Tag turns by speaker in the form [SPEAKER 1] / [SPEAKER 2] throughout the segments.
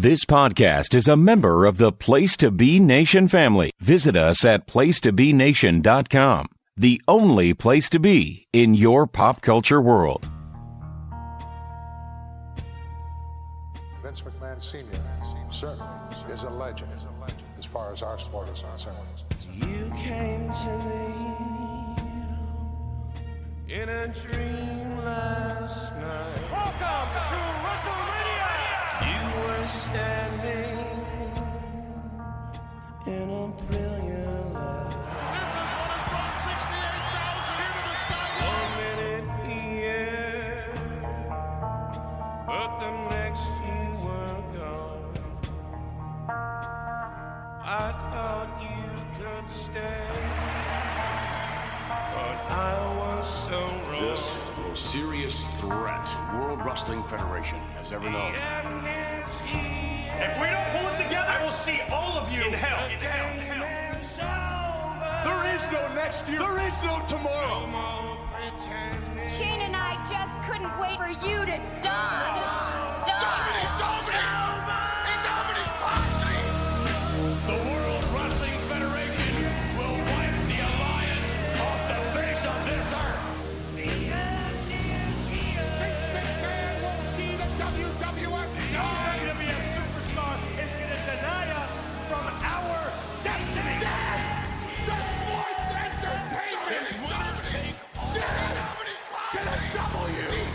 [SPEAKER 1] This podcast is a member of the Place to Be Nation family. Visit us at placetobenation.com, the only place to be in your pop culture world.
[SPEAKER 2] Vince McMahon Sr. certainly is a legend as far as our sport is concerned.
[SPEAKER 3] You came to me in a dream last night.
[SPEAKER 4] Welcome to WrestleMania!
[SPEAKER 3] You were standing in a brilliant light.
[SPEAKER 4] This is what has brought 68,000 into the sky.
[SPEAKER 3] 1 minute here, but the next you were gone. I thought you could stay, but I was so wrong.
[SPEAKER 5] This is the most serious threat World Wrestling Federation has ever known.
[SPEAKER 4] If we don't pull it together, I will see all of you in hell.
[SPEAKER 5] There is no next year. There is no tomorrow.
[SPEAKER 6] Shane and I just couldn't wait for you to die.
[SPEAKER 5] The World Wrestling Federation will wipe the alliance off the face of this earth.
[SPEAKER 4] Vince McMahon won't see the WWF die. WWF superstar is going to deny us from our destiny.
[SPEAKER 5] The sports entertainment is gonna take dead to the WWF.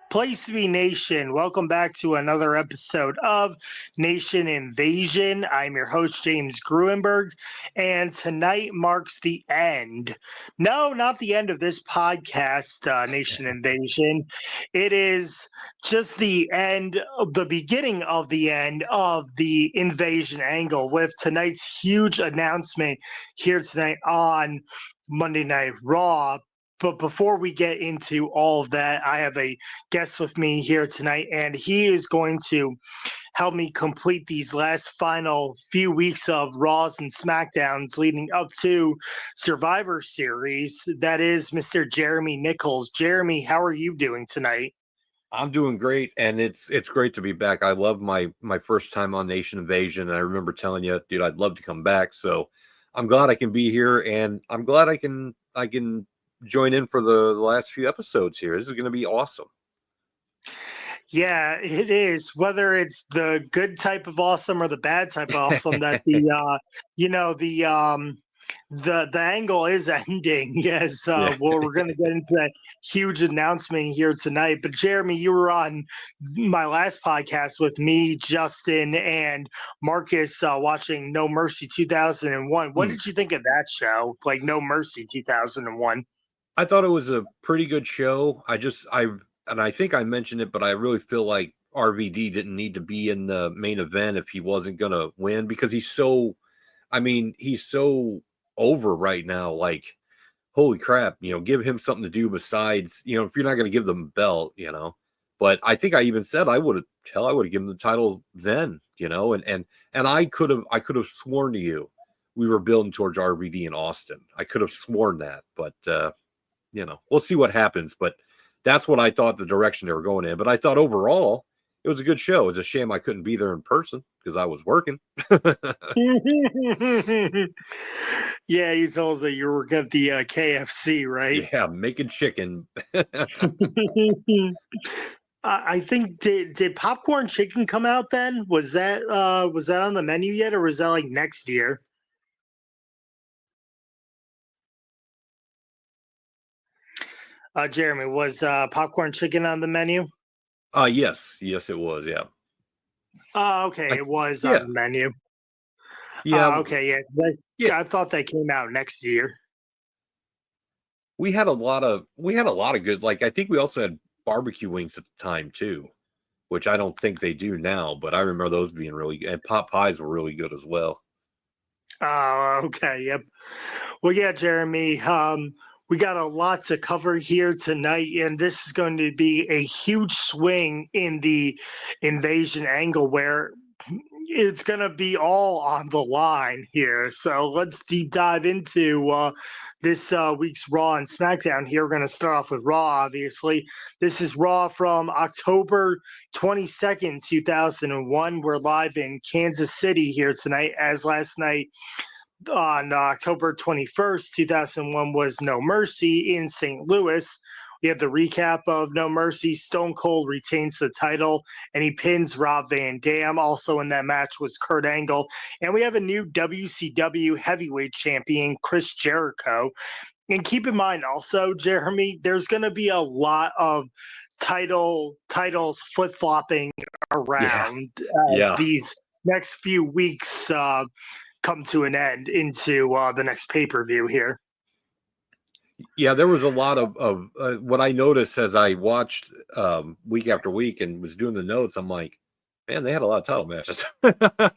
[SPEAKER 7] Place to Be Nation, welcome back to another episode of Nation Invasion. I'm your host, James Gruenberg, and tonight marks the end. No, not the end of this podcast, Nation Invasion. It is just the end, the beginning of the end of the invasion angle with tonight's huge announcement here tonight on Monday Night Raw. But before we get into all of that, I have a guest with me here tonight, and he is going to help me complete these last final few weeks of Raws and SmackDowns leading up to Survivor Series. That is Mr. Jeremy Nichols. Jeremy, how are you doing tonight?
[SPEAKER 8] I'm doing great, and it's great to be back. I love my first time on Nation Invasion, and I remember telling you, dude, I'd love to come back. So I'm glad I can be here, and I'm glad I can join in for the last few episodes here. This is going to be awesome.
[SPEAKER 7] Yeah, it is. Whether it's the good type of awesome or the bad type of awesome, that the angle is ending. Yes, well, we're going to get into that huge announcement here tonight. But Jeremy, you were on my last podcast with me, Justin, and Marcus watching No Mercy 2001. What did you think of that show? Like No Mercy 2001.
[SPEAKER 8] I thought it was a pretty good show. I think I mentioned it, but I really feel like RVD didn't need to be in the main event if he wasn't going to win, because he's so over right now. Like, holy crap, give him something to do besides, if you're not going to give them a belt, but I think I even said I would have given the title then, and I could have sworn to you we were building towards RVD in Austin. I could have sworn that, but we'll see what happens. But that's what I thought the direction they were going in. But I thought overall it was a good show. It's a shame I couldn't be there in person because I was working.
[SPEAKER 7] Yeah, you told us that you were at the KFC, right?
[SPEAKER 8] Yeah, making chicken.
[SPEAKER 7] I think did popcorn chicken come out then? Was that on the menu yet, or was that like next year? Jeremy, was popcorn chicken on the menu?
[SPEAKER 8] Yes, it was. Yeah.
[SPEAKER 7] Okay, it was on the menu.
[SPEAKER 8] Yeah.
[SPEAKER 7] Okay, yeah. I thought that came out next year.
[SPEAKER 8] We had a lot of good. Like, I think we also had barbecue wings at the time too, which I don't think they do now. But I remember those being really good, and pot pies were really good as well.
[SPEAKER 7] Okay, yep. Well, yeah, Jeremy. We got a lot to cover here tonight, and this is going to be a huge swing in the invasion angle where it's going to be all on the line here. So let's deep dive into this week's Raw and SmackDown here. We're going to start off with Raw, obviously. This is Raw from October 22nd, 2001. We're live in Kansas City here tonight, as last night on October 21st, 2001 was No Mercy in St. Louis. We have the recap of No Mercy. Stone Cold retains the title, and he pins Rob Van Dam. Also in that match was Kurt Angle. And we have a new WCW heavyweight champion, Chris Jericho. And keep in mind also, Jeremy, there's going to be a lot of titles flip-flopping around as these next few weeks come to an end into the next pay-per-view here.
[SPEAKER 8] Yeah, there was a lot of what I noticed as I watched week after week and was doing the notes. I'm like, man, they had a lot of title matches.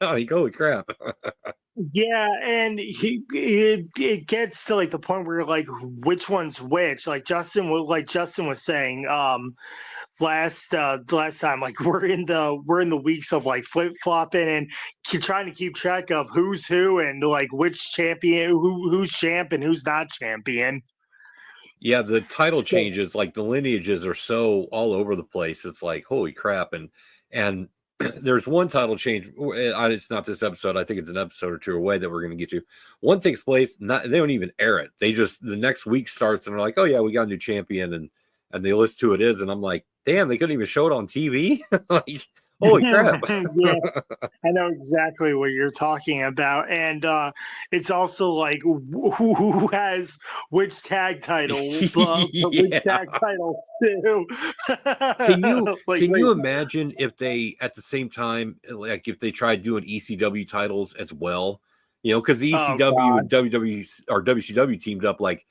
[SPEAKER 8] Like, holy crap.
[SPEAKER 7] Yeah, and it gets to like the point where like which one's which. Like Justin was saying last time, like we're in the weeks of like flip flopping and trying to keep track of who's who and like which champion, who's champ and who's not champion.
[SPEAKER 8] Yeah, the title changes, like the lineages are so all over the place. It's like, holy crap. And there's one title change. It's not this episode. I think it's an episode or two away that we're going to get to. One takes place. They don't even air it. They just, the next week starts and they're like, oh yeah, we got a new champion. And they list who it is. And I'm like, damn, they couldn't even show it on TV. Like, holy crap.
[SPEAKER 7] Yeah, I know exactly what you're talking about. And it's also like who has which tag title, which tag titles too.
[SPEAKER 8] Can you imagine if they, at the same time, like if they tried doing ECW titles as well? You know, because the ECW and WWE or WCW teamed up, like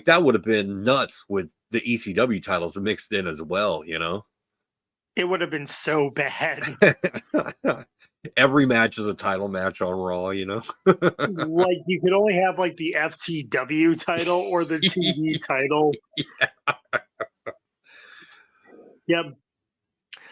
[SPEAKER 8] that would have been nuts with the ECW titles mixed in as well, you know?
[SPEAKER 7] It would have been so bad.
[SPEAKER 8] Every match is a title match on Raw, you know?
[SPEAKER 7] Like you could only have like the FTW title or the TV title.
[SPEAKER 8] Yeah.
[SPEAKER 7] Yep.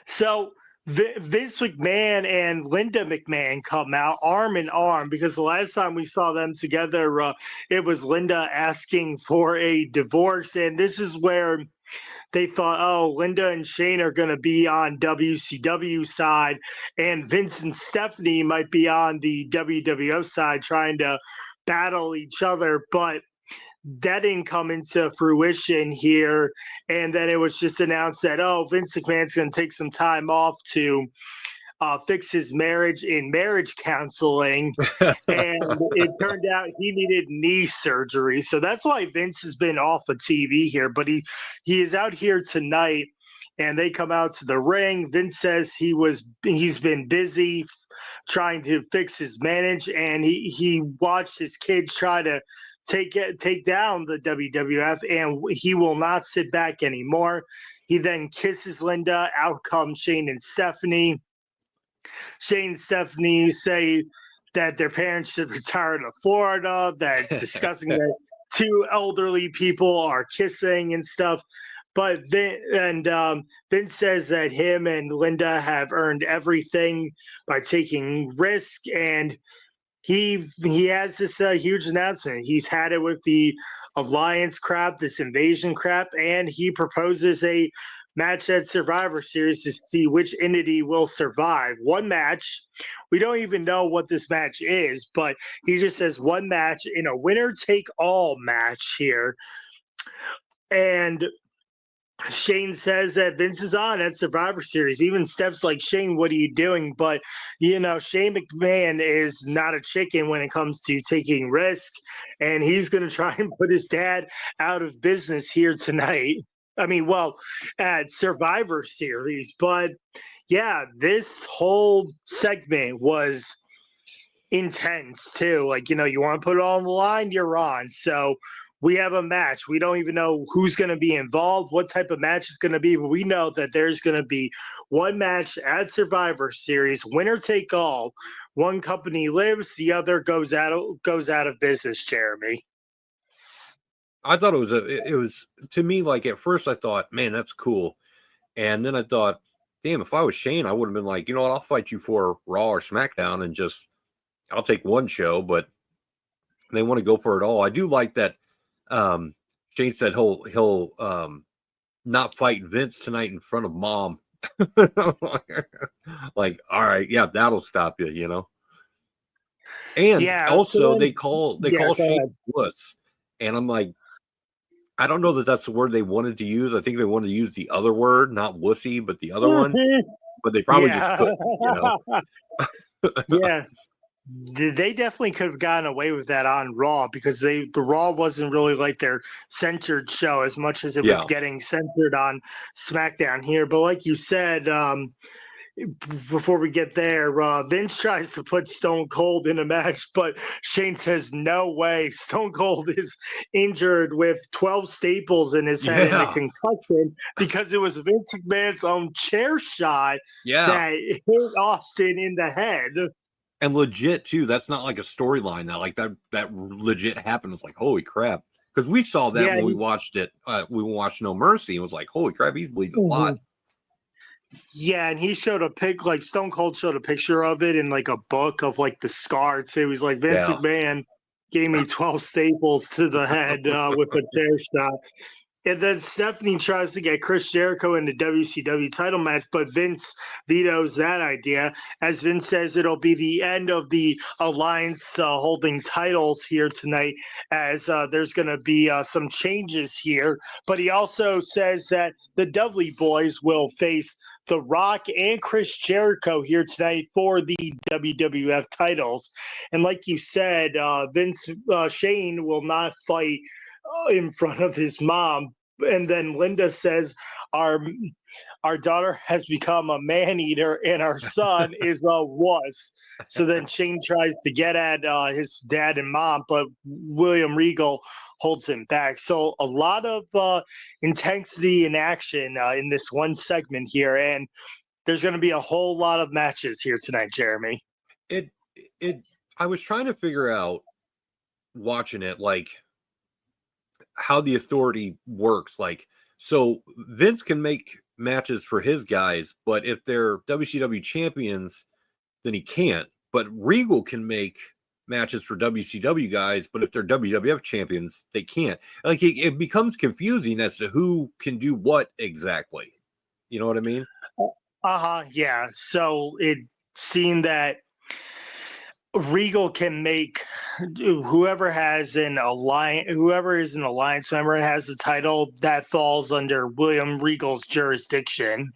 [SPEAKER 7] So Vince McMahon and Linda McMahon come out arm in arm because the last time we saw them together, it was Linda asking for a divorce. And this is where they thought, oh, Linda and Shane are going to be on WCW side, and Vince and Stephanie might be on the WWO side trying to battle each other. But that didn't come into fruition here. And then it was just announced that, oh, Vince McMahon's going to take some time off to fix his marriage in marriage counseling. And it turned out he needed knee surgery. So that's why Vince has been off of TV here. But he is out here tonight, and they come out to the ring. Vince says he's been busy trying to fix his marriage, and he watched his kids try to take down the WWF, and he will not sit back anymore. He then kisses Linda. Out come Shane and Stephanie. Shane and Stephanie say that their parents should retire to Florida, that it's disgusting that two elderly people are kissing and stuff. But Vince says that him and Linda have earned everything by taking risk, and he has this huge announcement. He's had it with the Alliance crap, this invasion crap, and he proposes a match at Survivor Series to see which entity will survive. One match. We don't even know what this match is, but he just says one match in a winner-take-all match here. And Shane says that Vince is on at Survivor Series. Even Steph's like, Shane, what are you doing? But, you know, Shane McMahon is not a chicken when it comes to taking risk, and he's going to try and put his dad out of business here tonight. I mean, well, at Survivor Series. But, yeah, this whole segment was intense, too. Like, you know, you want to put it on the line, you're on. So we have a match. We don't even know who's going to be involved, what type of match it's going to be, but we know that there's going to be one match at Survivor Series, winner take all. One company lives, the other goes out of business, Jeremy.
[SPEAKER 8] I thought it was to me, like at first I thought, man, that's cool. And then I thought, damn, if I was Shane, I would have been like, you know what, I'll fight you for Raw or SmackDown and just, I'll take one show, but they want to go for it all. I do like that Shane said he'll not fight Vince tonight in front of Mom. Like, all right, yeah, that'll stop you, you know. And also they call Shane wuss, and I'm like, I don't know that that's the word they wanted to use. I think they wanted to use the other word, not wussy, but the other one. But they probably just couldn't, you know.
[SPEAKER 7] Yeah. They definitely could have gotten away with that on Raw because the Raw wasn't really like their centered show as much as it was getting centered on SmackDown here. But like you said, before we get there, Vince tries to put Stone Cold in a match, but Shane says, no way. Stone Cold is injured with 12 staples in his head and a concussion because it was Vince McMahon's own chair shot that hit Austin in the head.
[SPEAKER 8] And legit too. That's not like a storyline that legit happened. It's like, holy crap. Because we saw that when we watched it. We watched No Mercy and was like, holy crap, he's bleeding a lot.
[SPEAKER 7] Yeah, and he showed a like Stone Cold showed a picture of it in like a book of like the scar too. He's like, Vince McMahon gave me 12 staples to the head with a chair shot. And then Stephanie tries to get Chris Jericho in the WCW title match, but Vince vetoes that idea. As Vince says, it'll be the end of the alliance holding titles here tonight, as there's going to be some changes here. But he also says that the Dudley Boys will face The Rock and Chris Jericho here tonight for the WWF titles. And like you said, Shane will not fight in front of his mom. And then Linda says, our daughter has become a man-eater and our son is a wuss. So then Shane tries to get at his dad and mom, but William Regal holds him back. So a lot of intensity and action in this one segment here. And there's going to be a whole lot of matches here tonight, Jeremy.
[SPEAKER 8] I was trying to figure out, watching it, like, how the authority works. Like, so Vince can make matches for his guys, but if they're WCW champions, then he can't. But Regal can make matches for WCW guys, but if they're WWF champions, they can't. Like, it becomes confusing as to who can do what exactly. You know what I mean?
[SPEAKER 7] Yeah. So it seemed that Regal can make whoever is an alliance member and has the title that falls under William Regal's jurisdiction.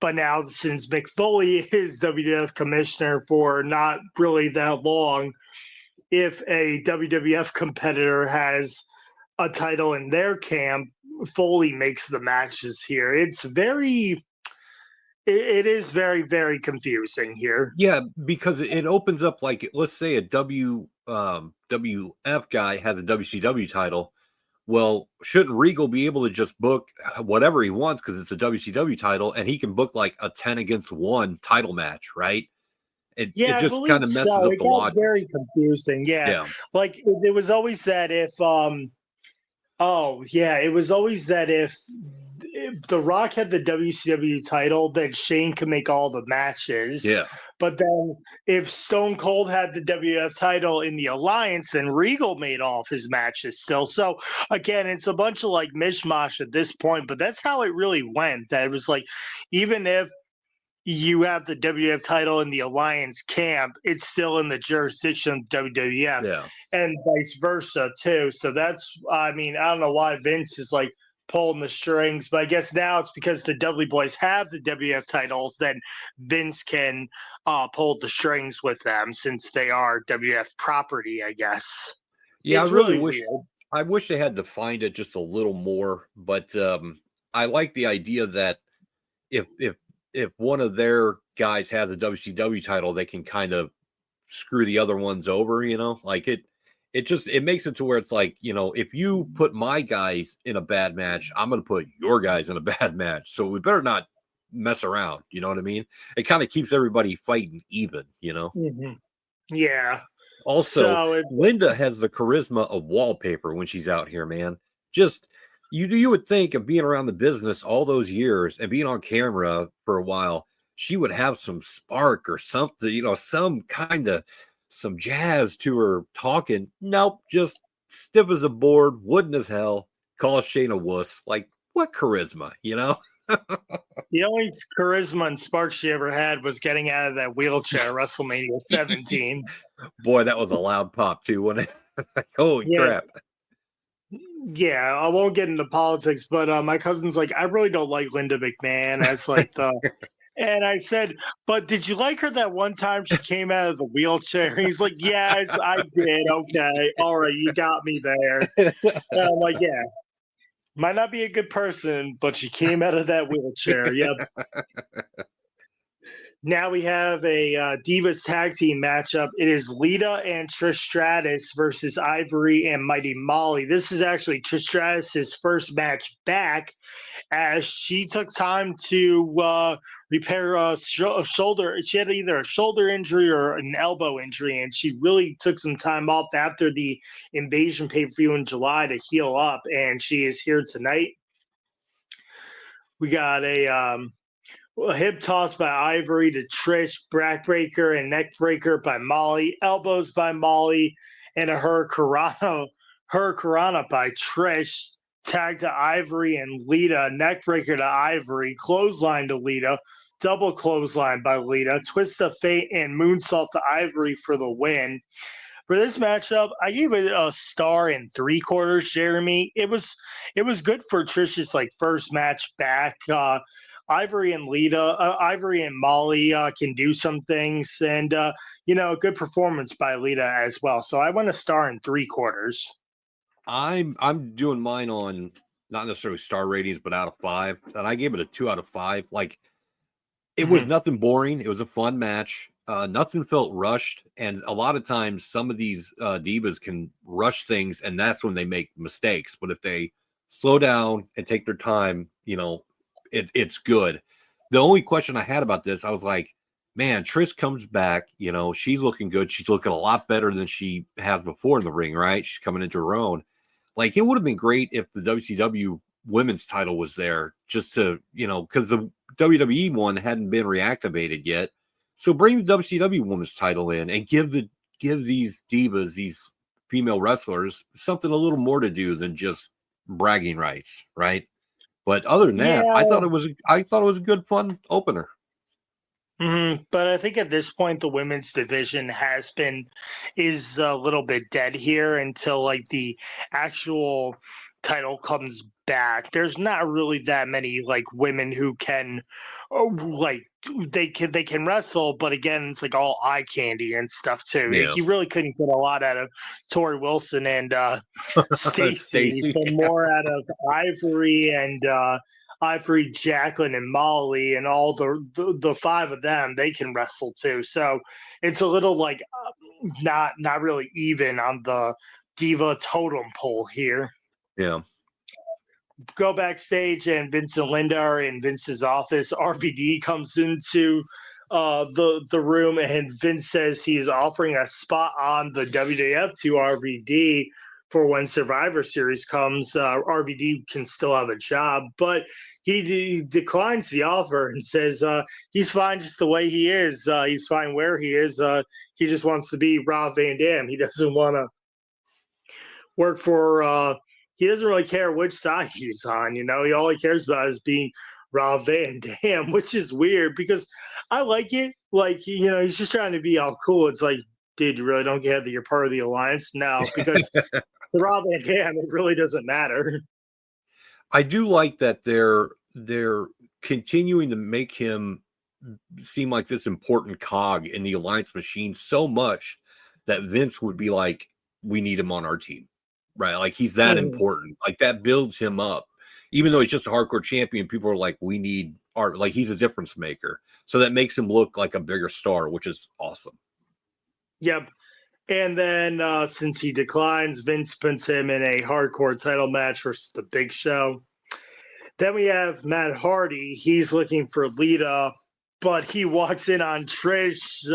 [SPEAKER 7] But now, since Mick Foley is WWF commissioner for not really that long, if a WWF competitor has a title in their camp, Foley makes the matches here. It is very, very confusing here.
[SPEAKER 8] Yeah, because it opens up, like, let's say a WWF guy has a WCW title. Well, shouldn't Regal be able to just book whatever he wants because it's a WCW title, and he can book like a 10-against-1 title match, right? It just kind of messes up the logic.
[SPEAKER 7] Very confusing. Yeah. Like it was always that if if The Rock had the WCW title, then Shane could make all the matches.
[SPEAKER 8] Yeah.
[SPEAKER 7] But then if Stone Cold had the WWF title in the Alliance, then Regal made all of his matches still. So, again, it's a bunch of, like, mishmash at this point, but that's how it really went. That it was like, even if you have the WWF title in the Alliance camp, it's still in the jurisdiction of WWF. And vice versa, too. So that's, I mean, I don't know why Vince is, like, pulling the strings, but I guess now it's because the Dudley Boys have the WWF titles, then Vince can pull the strings with them since they are WWF property, I guess.
[SPEAKER 8] Yeah, I really wish they had defined it just a little more, but I like the idea that if one of their guys has a WCW title, they can kind of screw the other ones over, you know, like it makes it to where it's like, you know, if you put my guys in a bad match, I'm going to put your guys in a bad match. So we better not mess around. You know what I mean? It kind of keeps everybody fighting even, you know?
[SPEAKER 7] Mm-hmm. Yeah.
[SPEAKER 8] Also, Linda has the charisma of wallpaper when she's out here, man. Just, you would think of being around the business all those years and being on camera for a while, she would have some spark or something, some jazz to her talking. Nope, just stiff as a board, wooden as hell, call Shane a wuss. Like, what charisma,
[SPEAKER 7] The only charisma and spark she ever had was getting out of that wheelchair WrestleMania 17.
[SPEAKER 8] Boy, that was a loud pop too, wasn't it? Holy crap.
[SPEAKER 7] Yeah, I won't get into politics, but my cousin's like, I really don't like Linda McMahon as like the and I said, but did you like her that one time she came out of the wheelchair? He's like, yes, I did. Okay. All right, you got me there. And I'm like, yeah. Might not be a good person, but she came out of that wheelchair. Yep. Now we have a Divas tag team matchup. It is Lita and Trish Stratus versus Ivory and Mighty Molly. This is actually Trish Stratus's first match back, as she took time to repair a shoulder. She had either a shoulder injury or an elbow injury, and she really took some time off after the Invasion pay-per-view in July to heal up, and she is here tonight. We got a hip toss by Ivory to Trish, backbreaker and neckbreaker by Molly, elbows by Molly, and a hurricanrana by Trish. Tag to Ivory and Lita, neckbreaker to Ivory, clothesline to Lita, double clothesline by Lita, twist of fate and moonsault to Ivory for the win. For this matchup, I gave it a star and 3/4, Jeremy. It was good for Trish's first match back. Ivory and Molly can do some things, and a good performance by Lita as well. So I went a star and 3/4.
[SPEAKER 8] I'm doing mine on not necessarily star ratings, but out of 5. And I gave it a 2 out of 5. Like, it was nothing boring. It was a fun match. Nothing felt rushed. And a lot of times some of these divas can rush things, and that's when they make mistakes. But if they slow down and take their time, it's good. The only question I had about this, I was like, man, Trish comes back, she's looking good. She's looking a lot better than she has before in the ring, right? She's coming into her own. Like, it would have been great if the WCW women's title was there, just to, because the WWE one hadn't been reactivated yet. So bring the WCW women's title in and give these divas, these female wrestlers, something a little more to do than just bragging rights, right? But other than that, I thought it was a good, fun opener.
[SPEAKER 7] But I think at this point, the women's division is a little bit dead here until the actual title comes back. There's not really that many women who can they can wrestle, but again, it's all eye candy and stuff too.
[SPEAKER 8] Yeah.
[SPEAKER 7] You really couldn't get a lot out of Tori Wilson and Stacey, but more out of Ivory and Ivory, Jacqueline, and Molly, and all the 5 of them. They can wrestle too. So it's a little not really even on the diva totem pole here.
[SPEAKER 8] Yeah.
[SPEAKER 7] Go backstage, and Vince and Linda are in Vince's office. RVD comes into the room, and Vince says he is offering a spot on the WWF to RVD for when Survivor Series comes. RVD can still have a job, but he declines the offer and says he's fine just the way he is. He's fine where he is. He just wants to be Rob Van Dam. He doesn't want to work for he doesn't really care which side he's on, all he cares about is being Rob Van Dam, which is weird because I like it. He's just trying to be all cool. It's like, dude, you really don't get that you're part of the alliance? No, because to Rob Van Dam, it really doesn't matter.
[SPEAKER 8] I do like that they're continuing to make him seem like this important cog in the alliance machine so much that Vince would be like, we need him on our team. Right, like he's that important. Like that builds him up. Even though he's just a hardcore champion, people are like, we need art. Like he's a difference maker. So that makes him look like a bigger star, which is awesome.
[SPEAKER 7] Yep. And then since he declines, Vince puts him in a hardcore title match versus the Big Show. Then we have Matt Hardy. He's looking for Lita, but he walks in on Trish.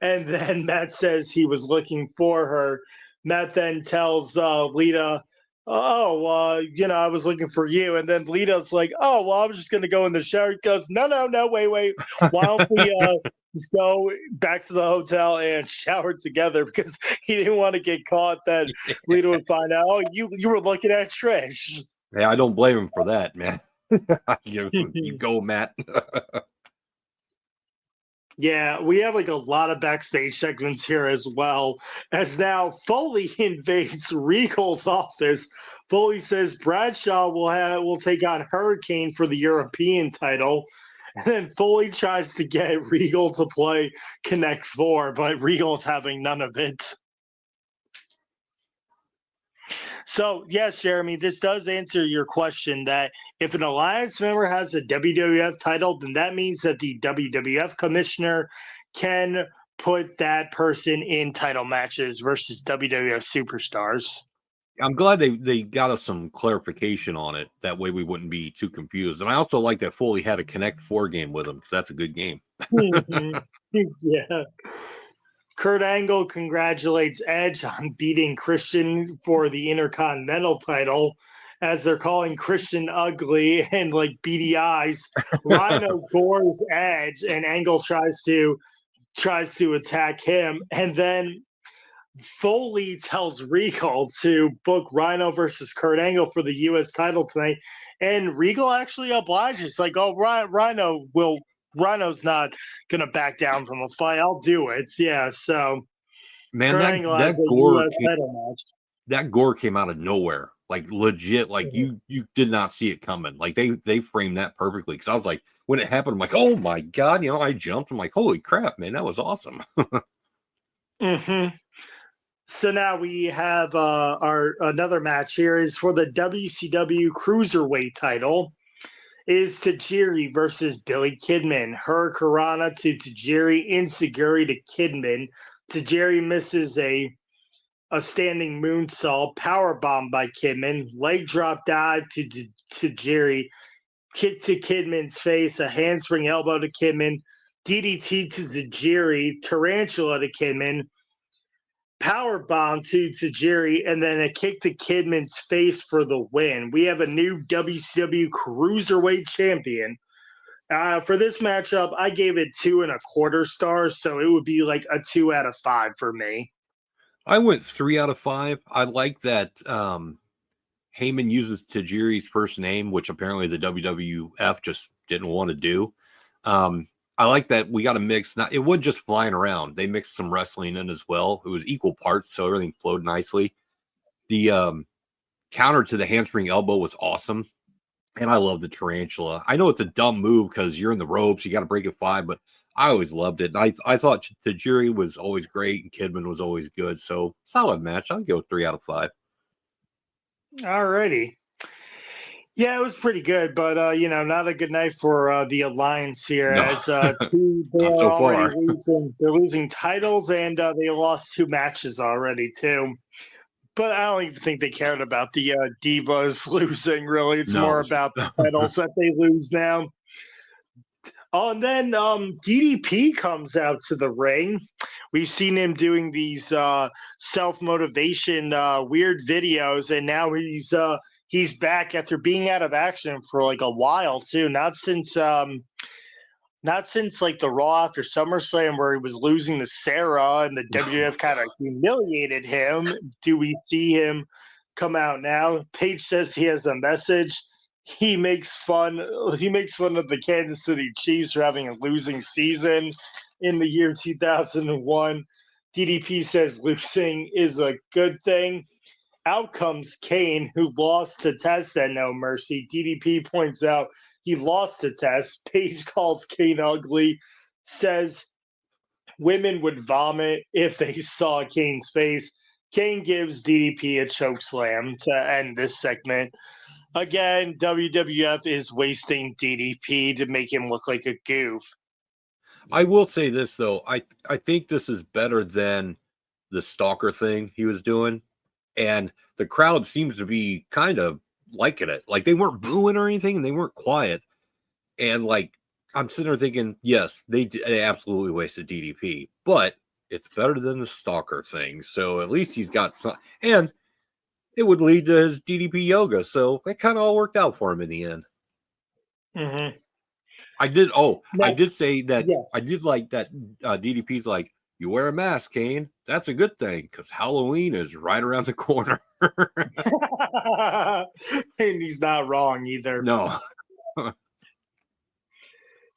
[SPEAKER 7] And then Matt says he was looking for her. Matt then tells Lita I was looking for you. And then Lito's like, oh, well, I was just going to go in the shower. He goes, no, wait. Why don't we just go back to the hotel and shower together? Because he didn't want to get caught that Lito would find out, oh, you were looking at Trish.
[SPEAKER 8] Yeah, I don't blame him for that, man. You go, Matt.
[SPEAKER 7] Yeah, we have like a lot of backstage segments here as well. As now Foley invades Regal's office. Foley says Bradshaw will take on Hurricane for the European title. And then Foley tries to get Regal to play Connect Four, but Regal's having none of it. So, yes, Jeremy, this does answer your question that if an Alliance member has a WWF title, then that means that the WWF commissioner can put that person in title matches versus WWF superstars.
[SPEAKER 8] I'm glad they got us some clarification on it. That way we wouldn't be too confused. And I also like that Foley had a Connect 4 game with him because that's a good game.
[SPEAKER 7] Yeah. Kurt Angle congratulates Edge on beating Christian for the Intercontinental title, as they're calling Christian ugly and like beady eyes. Rhino gores Edge, and Angle tries to attack him, and then Foley tells Regal to book Rhino versus Kurt Angle for the U.S. title tonight, and Regal actually obliges. Like, oh, Rhino's not gonna back down from a fight. I'll do it. Yeah. So,
[SPEAKER 8] man, that gore came out of nowhere. Like legit. Like you did not see it coming. Like they framed that perfectly. Because I was like, when it happened, I'm like, oh my god. I jumped. I'm like, holy crap, man, that was awesome.
[SPEAKER 7] So now we have our another match here is for the WCW Cruiserweight title. Is Tajiri versus Billy Kidman. Hurricanrana to Tajiri, Insiguri to Kidman. Tajiri misses a standing moonsault, powerbomb by Kidman, leg drop dive to Tajiri, kick to Kidman's face, a handspring elbow to Kidman, DDT to Tajiri, tarantula to Kidman, power bomb to Tajiri, and then a kick to Kidman's face for the win. We have a new WCW Cruiserweight champion. For this matchup, I gave it 2.25 stars, so it would be like a 2 out of 5 for me.
[SPEAKER 8] I went 3 out of 5. I like that Heyman uses Tajiri's first name, which apparently the WWF just didn't want to do. I like that we got a mix. It wasn't just flying around. They mixed some wrestling in as well. It was equal parts, so everything flowed nicely. The counter to the handspring elbow was awesome, and I love the tarantula. I know it's a dumb move because you're in the ropes. You got to break it 5, but I always loved it. And I thought Tajiri was always great, and Kidman was always good. So solid match. I'll go 3 out of 5.
[SPEAKER 7] Alrighty. Yeah, it was pretty good, but not a good night for the Alliance here.
[SPEAKER 8] No.
[SPEAKER 7] As they're losing titles, and they lost 2 matches already too. But I don't even think they cared about the Divas losing. Really, it's more about the titles that they lose now. Oh, and then DDP comes out to the ring. We've seen him doing these self-motivation weird videos, and now he's back after being out of action for like a while too. Not since like the Raw after SummerSlam where he was losing to Sarah and the WWF kind of humiliated him. Do we see him come out now? Paige says he has a message. He makes fun of the Kansas City Chiefs for having a losing season in the year 2001. DDP says losing is a good thing. Out comes Kane, who lost the test at No Mercy. DDP points out he lost the test. Paige calls Kane ugly, says women would vomit if they saw Kane's face. Kane gives DDP a choke slam to end this segment. Again, WWF is wasting DDP to make him look like a goof.
[SPEAKER 8] I will say this, though. I think this is better than the stalker thing he was doing. And the crowd seems to be kind of liking it. Like, they weren't booing or anything, and they weren't quiet. And, like, I'm sitting there thinking, yes, they absolutely wasted DDP. But it's better than the stalker thing. So at least he's got some. And it would lead to his DDP yoga. So it kind of all worked out for him in the end.
[SPEAKER 7] Mm-hmm.
[SPEAKER 8] I did. Oh,
[SPEAKER 7] No,
[SPEAKER 8] I did say that.
[SPEAKER 7] yeah.
[SPEAKER 8] I did like that. DDP's like, you wear a mask, Kane. That's a good thing because Halloween is right around the corner.
[SPEAKER 7] And he's not wrong either.
[SPEAKER 8] No.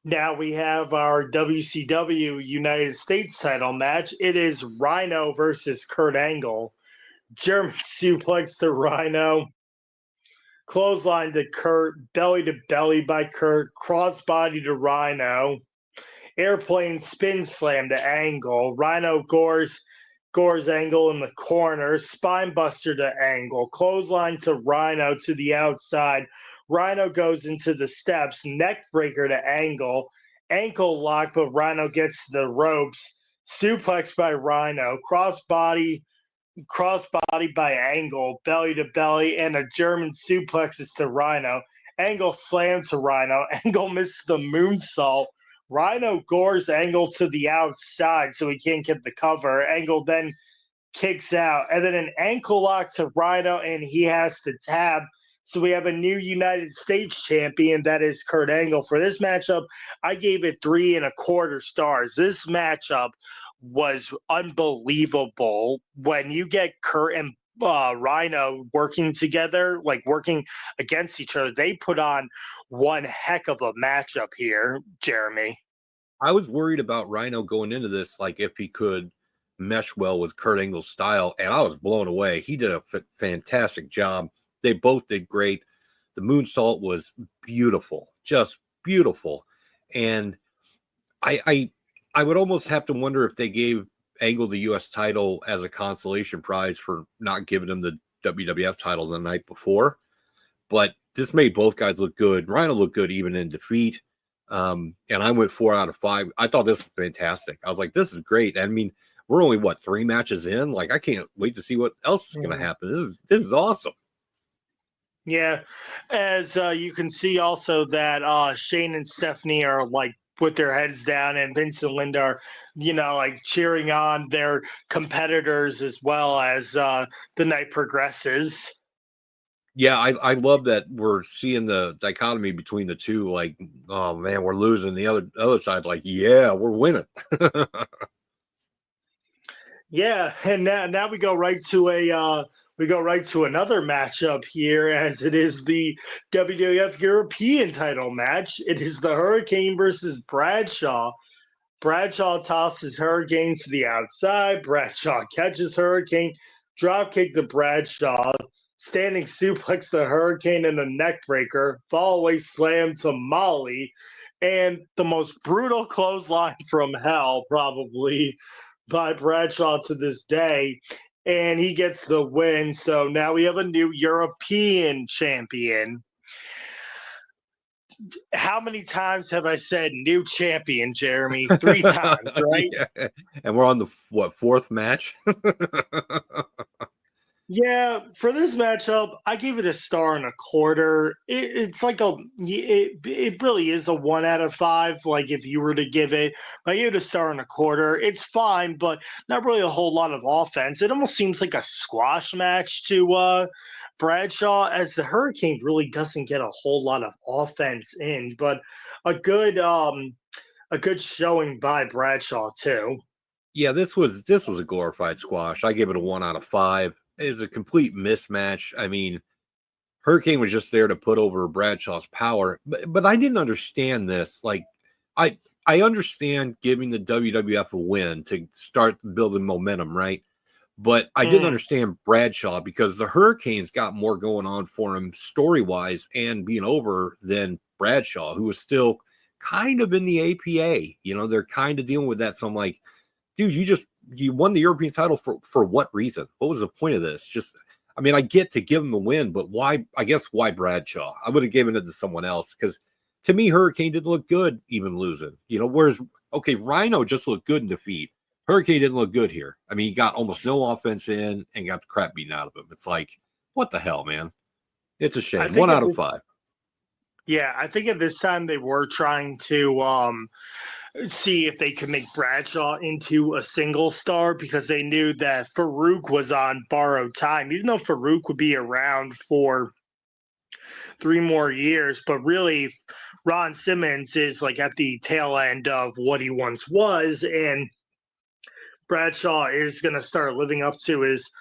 [SPEAKER 7] Now we have our WCW United States title match. It is Rhino versus Kurt Angle. German suplex to Rhino. Clothesline to Kurt. Belly to belly by Kurt. Crossbody to Rhino. Airplane spin slam to Angle. Rhino gores Angle in the corner. Spine buster to Angle. Clothesline to Rhino to the outside. Rhino goes into the steps. Neck breaker to Angle. Ankle lock, but Rhino gets to the ropes. Suplex by Rhino. Crossbody by Angle. Belly to belly. And a German suplexes to Rhino. Angle slams to Rhino. Angle misses the moonsault. Rhino gores Angle to the outside so he can't get the cover. Angle then kicks out. And then an ankle lock to Rhino, and he has to tap. So we have a new United States champion, that is Kurt Angle. For this matchup, I gave it 3.25 stars. This matchup was unbelievable. When you get Kurt and Rhino working together, like working against each other, they put on one heck of a matchup here, Jeremy.
[SPEAKER 8] I was worried about Rhino going into this, like if he could mesh well with Kurt Angle's style, and I was blown away. He did a fantastic job. They both did great. The moonsault was beautiful, just beautiful. And I would almost have to wonder if they gave Angle the U.S. title as a consolation prize for not giving him the WWF title the night before. But this made both guys look good. Rhino looked good even in defeat. And I went 4 out of 5. I thought this was fantastic. I was like, this is great. I mean, we're only, 3 matches in? Like, I can't wait to see what else is going to happen. This is awesome.
[SPEAKER 7] Yeah. As you can see also that Shane and Stephanie are like with their heads down, and Vince and Linda are, like cheering on their competitors as well as the night progresses.
[SPEAKER 8] Yeah, I love that we're seeing the dichotomy between the two. Like, oh man, we're losing. The other side's like, yeah, we're winning.
[SPEAKER 7] Yeah, and now we go right to another matchup here, as it is the WWF European title match. It is the Hurricane versus Bradshaw. Bradshaw tosses Hurricane to the outside. Bradshaw catches Hurricane. Dropkick to Bradshaw. Standing suplex to Hurricane and a neck breaker. Fallaway slam to Molly. And the most brutal clothesline from hell, probably, by Bradshaw to this day. And he gets the win. So now we have a new European champion. How many times have I said new champion, Jeremy? 3 times, right?
[SPEAKER 8] Yeah. And we're on the, 4th match?
[SPEAKER 7] Yeah, for this matchup, I gave it 1.25 stars. It's like it really is a 1 out of 5. Like if you were to give it, I gave it 1.25 stars. It's fine, but not really a whole lot of offense. It almost seems like a squash match to Bradshaw, as the Hurricane really doesn't get a whole lot of offense in, but a good showing by Bradshaw too.
[SPEAKER 8] Yeah, this was a glorified squash. I give it a 1 out of 5. It's a complete mismatch. I mean, Hurricane was just there to put over Bradshaw's power, but I didn't understand this. Like, I understand giving the WWF a win to start building momentum, right? But I didn't understand Bradshaw, because the Hurricane's got more going on for him story-wise and being over than Bradshaw, who was still kind of in the APA. They're kind of dealing with that. So I'm like, dude, you won the European title for what reason? What was the point of this? I get to give him a win, but why? I guess why Bradshaw? I would have given it to someone else, because to me, Hurricane didn't look good even losing. Whereas, okay, Rhino just looked good in defeat. Hurricane didn't look good here. He got almost no offense in and got the crap beaten out of him. It's like, what the hell, man? It's a shame. 1 out of 5.
[SPEAKER 7] Yeah, I think at this time they were trying to see if they could make Bradshaw into a single star, because they knew that Farouk was on borrowed time, even though Farouk would be around for 3 more years. But really, Ron Simmons is like at the tail end of what he once was, and Bradshaw is going to start living up to his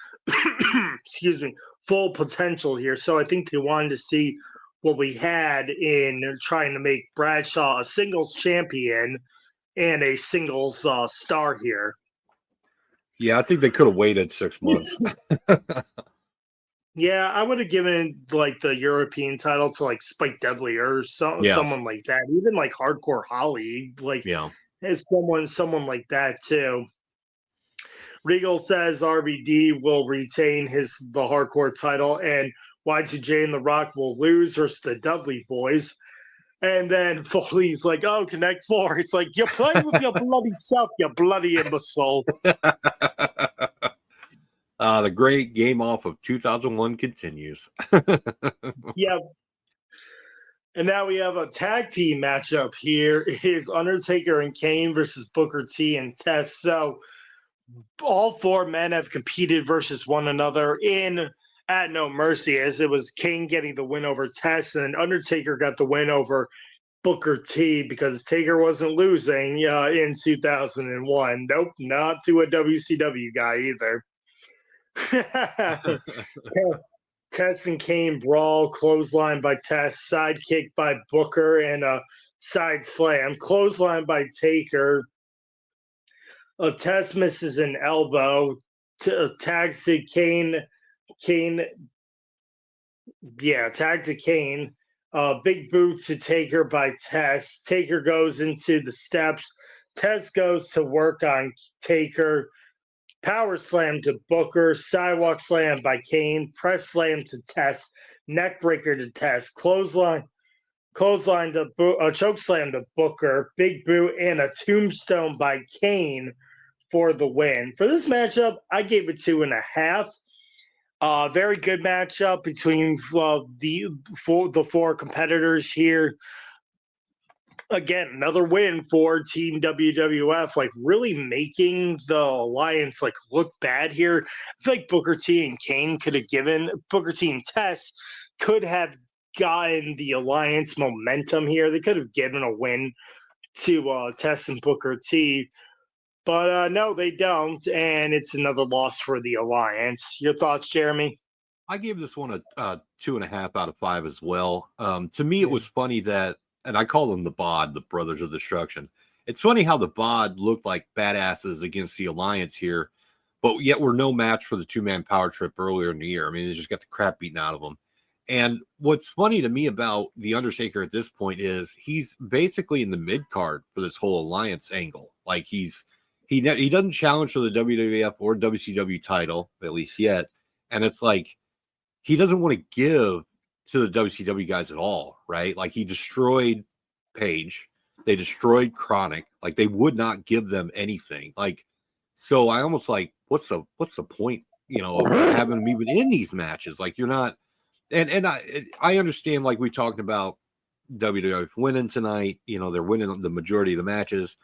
[SPEAKER 7] excuse me, full potential here. So I think they wanted to see what we had in trying to make Bradshaw a singles champion and a singles star here.
[SPEAKER 8] Yeah, I think they could have waited 6 months.
[SPEAKER 7] Yeah, I would have given like the European title to like Spike Dudley or someone like that. Even like Hardcore Holly, like as someone like that too. Regal says RVD will retain the hardcore title, and Y2J and The Rock will lose versus the Dudley Boys. And then Foley's like, "Oh, Connect 4." It's like, you're playing with your bloody self, you bloody imbecile.
[SPEAKER 8] The great game off of 2001 continues.
[SPEAKER 7] Yeah. And now we have a tag team matchup here. It is Undertaker and Kane versus Booker T and Test. So all 4 men have competed versus one another at No Mercy, as it was Kane getting the win over Test, and Undertaker got the win over Booker T because Taker wasn't losing in 2001. Nope, not to a WCW guy either. Test and Kane brawl, clothesline by Test, sidekick by Booker, and a side slam. Clothesline by Taker. Test misses an elbow. Tags to Kane. Tag to Kane. Big boot to Taker by Test. Taker goes into the steps. Test goes to work on Taker. Power slam to Booker. Sidewalk slam by Kane. Press slam to Test. Neck breaker to Test. Clothesline to choke slam to Booker. Big boot and a tombstone by Kane for the win. For this matchup, I gave it 2.5. Very good matchup between the 4 competitors here. Again, another win for Team WWF, like really making the alliance like look bad here. I feel like Booker T and Kane could have given Booker T and Test could have gotten the alliance momentum here. They could have given a win to Test and Booker T. But no, they don't, and it's another loss for the alliance. Your thoughts, Jeremy?
[SPEAKER 8] I gave this one a 2.5 out of 5 as well. To me, it was funny that, and I call them the BOD, the Brothers of Destruction. It's funny how the BOD looked like badasses against the alliance here, but yet we're no match for the 2-man power trip earlier in the year. I mean, they just got the crap beaten out of them. And what's funny to me about The Undertaker at this point is he's basically in the mid-card for this whole alliance angle. Like he doesn't challenge for the WWF or WCW title, at least yet. And it's like, he doesn't want to give to the WCW guys at all, right? Like he destroyed Page. They destroyed Chronic. Like they would not give them anything. Like, so I almost like, what's the point, of having them even in these matches? Like you're not, and I understand, like we talked about WWF winning tonight, they're winning the majority of the matches.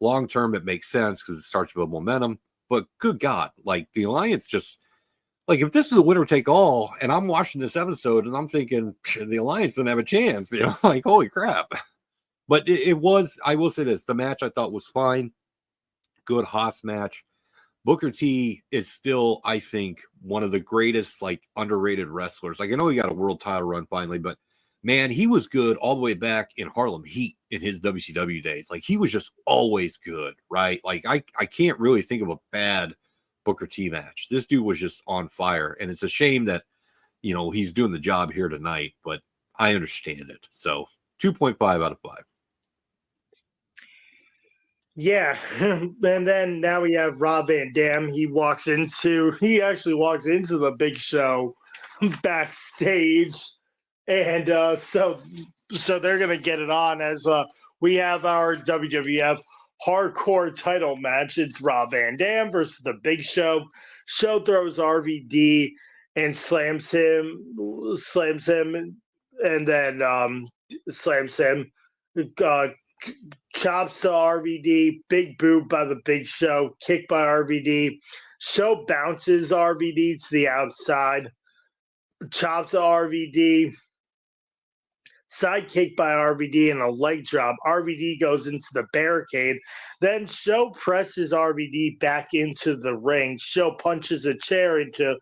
[SPEAKER 8] Long term, it makes sense because it starts to build momentum. But good God, like the alliance just, like if this is a winner take all, and I'm watching this episode and I'm thinking the alliance doesn't have a chance, like holy crap. But it was, I will say this, the match I thought was fine. Good Haas match. Booker T is still, I think, one of the greatest, like underrated wrestlers. Like I know he got a world title run finally, but man, he was good all the way back in Harlem Heat in his WCW days. Like he was just always good, right? Like I can't really think of a bad Booker T match. This dude was just on fire, and it's a shame that he's doing the job here tonight, but I understand it. So 2.5 out of 5.
[SPEAKER 7] Yeah, and then now we have Rob Van Dam. He actually walks into the Big Show backstage, and so they're gonna get it on as we have our WWF hardcore title match. It's Rob Van Dam versus the Big Show. Show throws RVD and slams him, and then slams him. chops to RVD, big boot by the Big Show, kick by RVD. Show bounces RVD to the outside, chop to RVD, side kick by RVD, and a leg drop. RVD goes into the barricade. Then Show presses RVD back into the ring. Show punches a chair into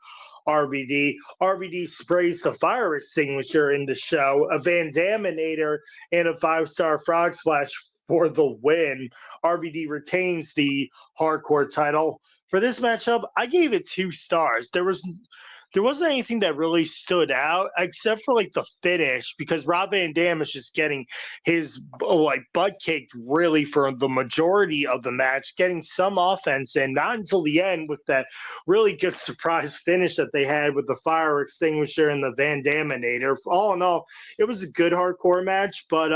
[SPEAKER 7] RVD. RVD sprays the fire extinguisher into Show, a Van Daminator, and a 5-star frog splash for the win. RVD retains the hardcore title. For this matchup, I gave it 2 stars. There wasn't anything that really stood out except for like the finish, because Rob Van Dam is just getting his butt kicked really for the majority of the match, getting some offense in, not until the end with that really good surprise finish that they had with the fire extinguisher and the Van Daminator. All in all, it was a good hardcore match, but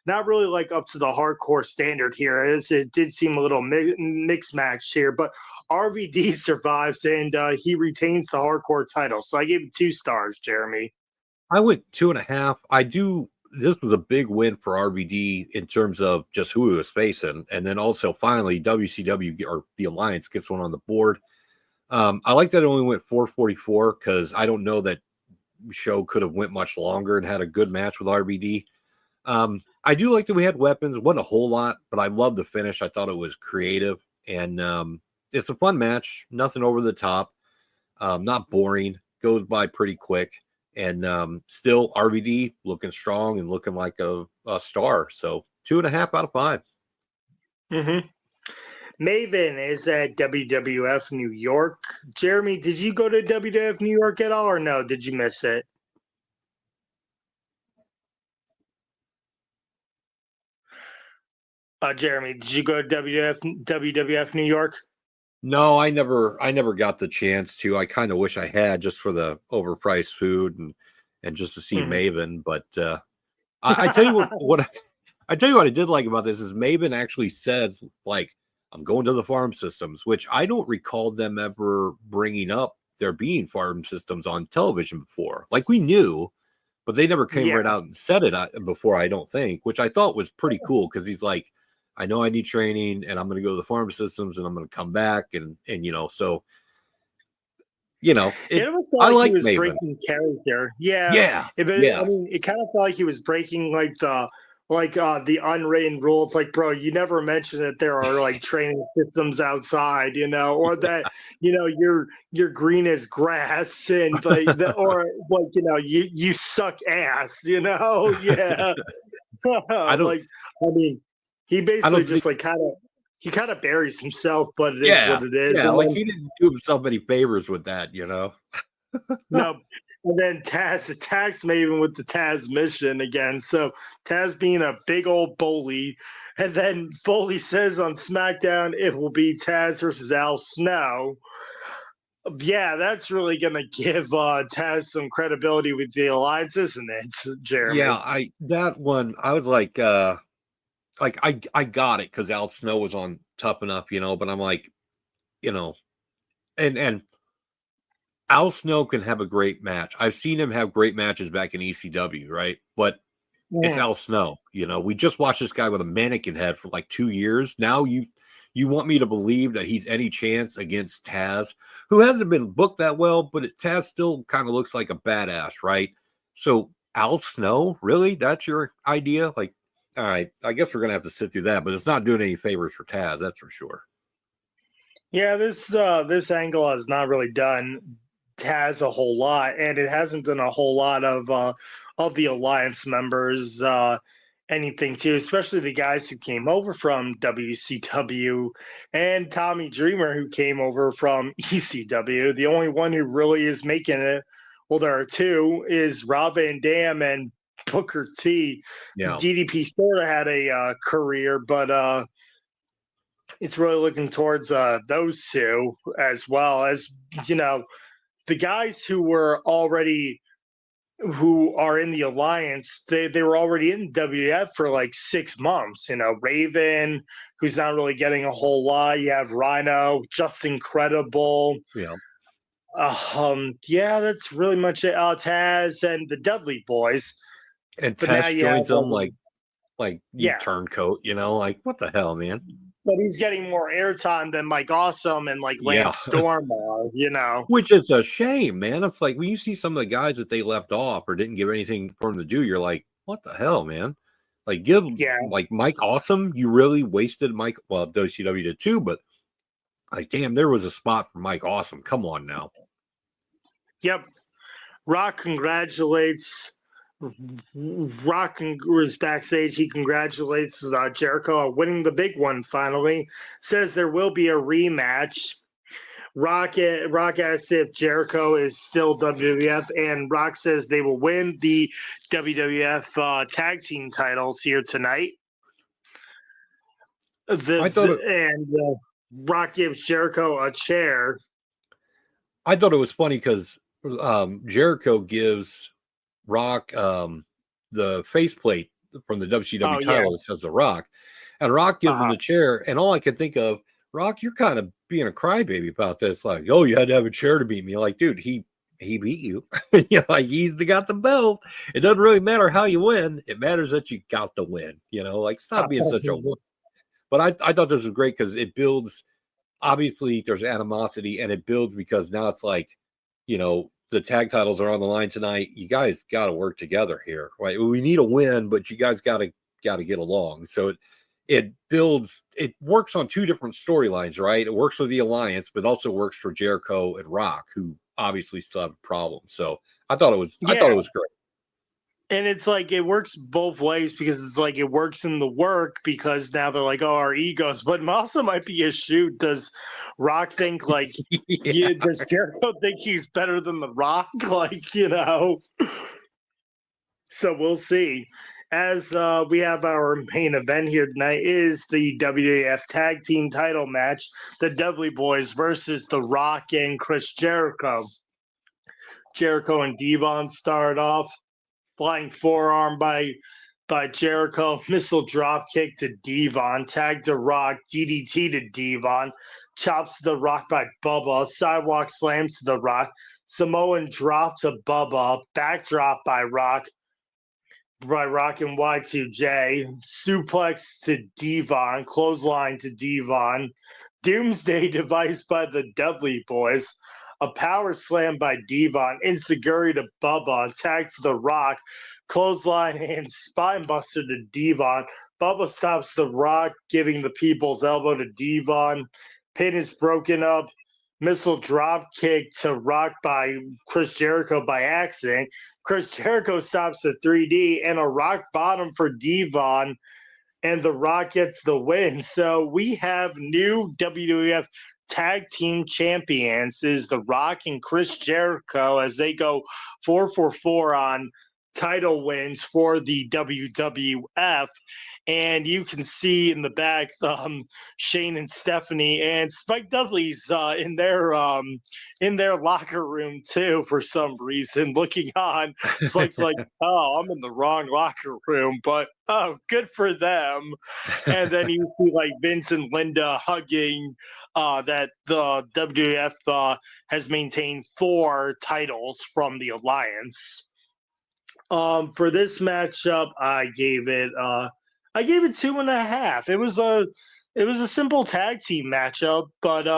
[SPEAKER 7] not really like up to the hardcore standard here. It did seem a little mixed match here, but RVD survives and he retains the hardcore title. So I gave it 2 stars, Jeremy.
[SPEAKER 8] I went 2.5. This was a big win for RVD in terms of just who he was facing. And then also finally WCW or the Alliance gets one on the board. I like that it only went 444 because I don't know that show could have went much longer and had a good match with RVD. I do like that we had weapons. It wasn't a whole lot, but I love the finish. I thought it was creative, and it's a fun match. Nothing over the top, not boring. Goes by pretty quick, and still RVD looking strong and looking like a star. So 2.5 out of 5.
[SPEAKER 7] Mm-hmm. Maven is at WWF New York. Jeremy, did you go to WWF New York at all, or no? Did you miss it? Jeremy, did you go to WWF New York?
[SPEAKER 8] No, I never got the chance to. I kind of wish I had, just for the overpriced food and just to see Maven. But I tell you what I tell you what I did like about this is Maven actually says, like, I'm going to the farm systems, which I don't recall them ever bringing up there being farm systems on television before. Like, we knew, but they never came right out and said it before, I don't think, which I thought was pretty cool, because he's like, I know I need training and I'm going to go to the farm systems and I'm going to come back. And so,
[SPEAKER 7] it almost felt
[SPEAKER 8] I
[SPEAKER 7] like he was
[SPEAKER 8] Maven.
[SPEAKER 7] breaking character.
[SPEAKER 8] Yeah.
[SPEAKER 7] I mean, it kind of felt like he was breaking the unwritten rules. Like, bro, you never mentioned that there are like training systems outside, or that, you're green as grass and you suck ass, Yeah. He basically just kind of buries himself, but it is what it is.
[SPEAKER 8] Yeah, he didn't do himself any favors with that,
[SPEAKER 7] No. And then Taz attacks Maven with the Taz mission again. So Taz being a big old bully. And then Foley says on SmackDown it will be Taz versus Al Snow. Yeah, that's really going to give Taz some credibility with the Alliance, isn't it, Jeremy?
[SPEAKER 8] Yeah, that one, I was like I got it because Al Snow was on Tough Enough, but I'm like, and Al Snow can have a great match. I've seen him have great matches back in ECW, right? But it's Al Snow. We just watched this guy with a mannequin head for like 2 years. Now you want me to believe that he's any chance against Taz, who hasn't been booked that well, but Taz still kind of looks like a badass, right? So Al Snow, really? That's your idea? Like, all right, I guess we're going to have to sit through that, but it's not doing any favors for Taz, that's for sure.
[SPEAKER 7] Yeah, this angle has not really done Taz a whole lot, and it hasn't done a whole lot of the Alliance members anything too, especially the guys who came over from WCW and Tommy Dreamer, who came over from ECW. The only one who really is making it, well, there are 2, is Rob Van Dam and Booker T.
[SPEAKER 8] Yeah.
[SPEAKER 7] DDP sort of had a career, but it's really looking towards those 2, as well as, the guys who are in the Alliance. They were already in WWF for like 6 months. Raven, who's not really getting a whole lot. You have Rhino, Just Incredible.
[SPEAKER 8] Yeah.
[SPEAKER 7] That's really much it. Taz and the Dudley Boys.
[SPEAKER 8] And Taz joins them like Like, you turncoat, like, what the hell, man?
[SPEAKER 7] But he's getting more airtime than Mike Awesome and like Lance Storm are,
[SPEAKER 8] Which is a shame, man. It's like when you see some of the guys that they left off or didn't give anything for him to do, you're like, what the hell, man? Like, like Mike Awesome, you really wasted Mike. Well, WCW did too, but like, damn, there was a spot for Mike Awesome. Come on now.
[SPEAKER 7] Yep. Rock was backstage. He congratulates Jericho on winning the big one finally. Says there will be a rematch. Rock asks if Jericho is still WWF, and Rock says they will win the WWF tag team titles here tonight. Rock gives Jericho a chair.
[SPEAKER 8] I thought it was funny because Jericho gives Rock the faceplate from the WCW title that says The Rock, and Rock gives him the chair. And all I can think of, Rock, you're kind of being a crybaby about this. Like, oh, you had to have a chair to beat me. Like, dude, he beat you. Like, he's got the belt. It doesn't really matter how you win. It matters that you got the win. Like, stop being such a. But I thought this was great because it builds. Obviously, there's animosity, and it builds because now it's like, the tag titles are on the line tonight. You guys got to work together here, right? We need a win, but you guys got to get along. So it builds. It works on two different storylines, right? It works for the Alliance, but also works for Jericho and Rock, who obviously still have a problem. So I thought it was great.
[SPEAKER 7] And it's like it works both ways because it's like it works in the work because now they're like, oh, our egos. But it also might be a shoot. Does Rock think like, does Jericho think he's better than The Rock? Like, So we'll see. As we have our main event here tonight is the WWF Tag Team title match. The Dudley Boys versus The Rock and Chris Jericho. Jericho and Devon start off. Flying forearm by Jericho, missile drop kick to Devon, tag to Rock, DDT to Devon, chops the Rock by Bubba, sidewalk slams to the Rock, Samoan drop to Bubba, backdrop by Rock and Y2J, suplex to Devon, clothesline to Devon, doomsday device by the Dudley Boys, a power slam by Devon, enziguri to Bubba, tag to The Rock, clothesline and spinebuster to Devon. Bubba stops The Rock, giving the people's elbow to Devon. Pin is broken up. Missile drop kick to Rock by Chris Jericho by accident. Chris Jericho stops the 3D and a rock bottom for Devon, and The Rock gets the win. So we have new WWF Tag Team Champions is The Rock and Chris Jericho as they go 4-for-4 on title wins for the WWF. And you can see in the back Shane and Stephanie and Spike Dudley's in their locker room too for some reason, looking on. Spike's like, oh, I'm in the wrong locker room, but oh, good for them. And then you see like Vince and Linda hugging that the WWF has maintained 4 titles from the Alliance. For this matchup, I gave it 2.5. It was a simple tag team matchup, but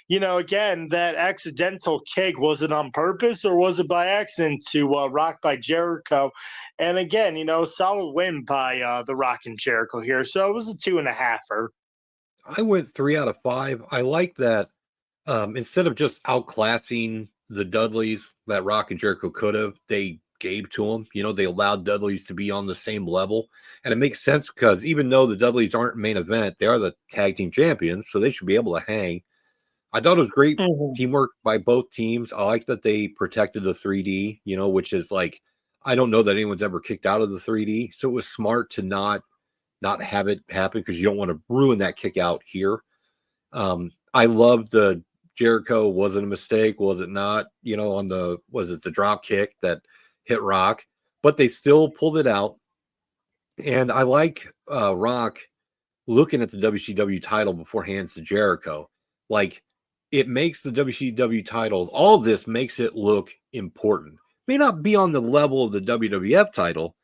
[SPEAKER 7] again, that accidental kick, was it on purpose or was it by accident to Rock by Jericho? And again, solid win by The Rock and Jericho here. So it was a 2.5-er.
[SPEAKER 8] I went 3 out of 5. I like that instead of just outclassing the Dudleys that Rock and Jericho could have, they gave to them. They allowed Dudleys to be on the same level. And it makes sense because even though the Dudleys aren't main event, they are the tag team champions, so they should be able to hang. I thought it was great teamwork by both teams. I like that they protected the 3D, which is like, I don't know that anyone's ever kicked out of the 3D. So it was smart to not have it happen because you don't want to ruin that kick out here. I loved the Jericho. Was it a mistake? Was it not? Was it the drop kick that hit Rock? But they still pulled it out. And I like Rock looking at the WCW title before hands to Jericho. Like, it makes the WCW title, all this makes it look important. May not be on the level of the WWF title,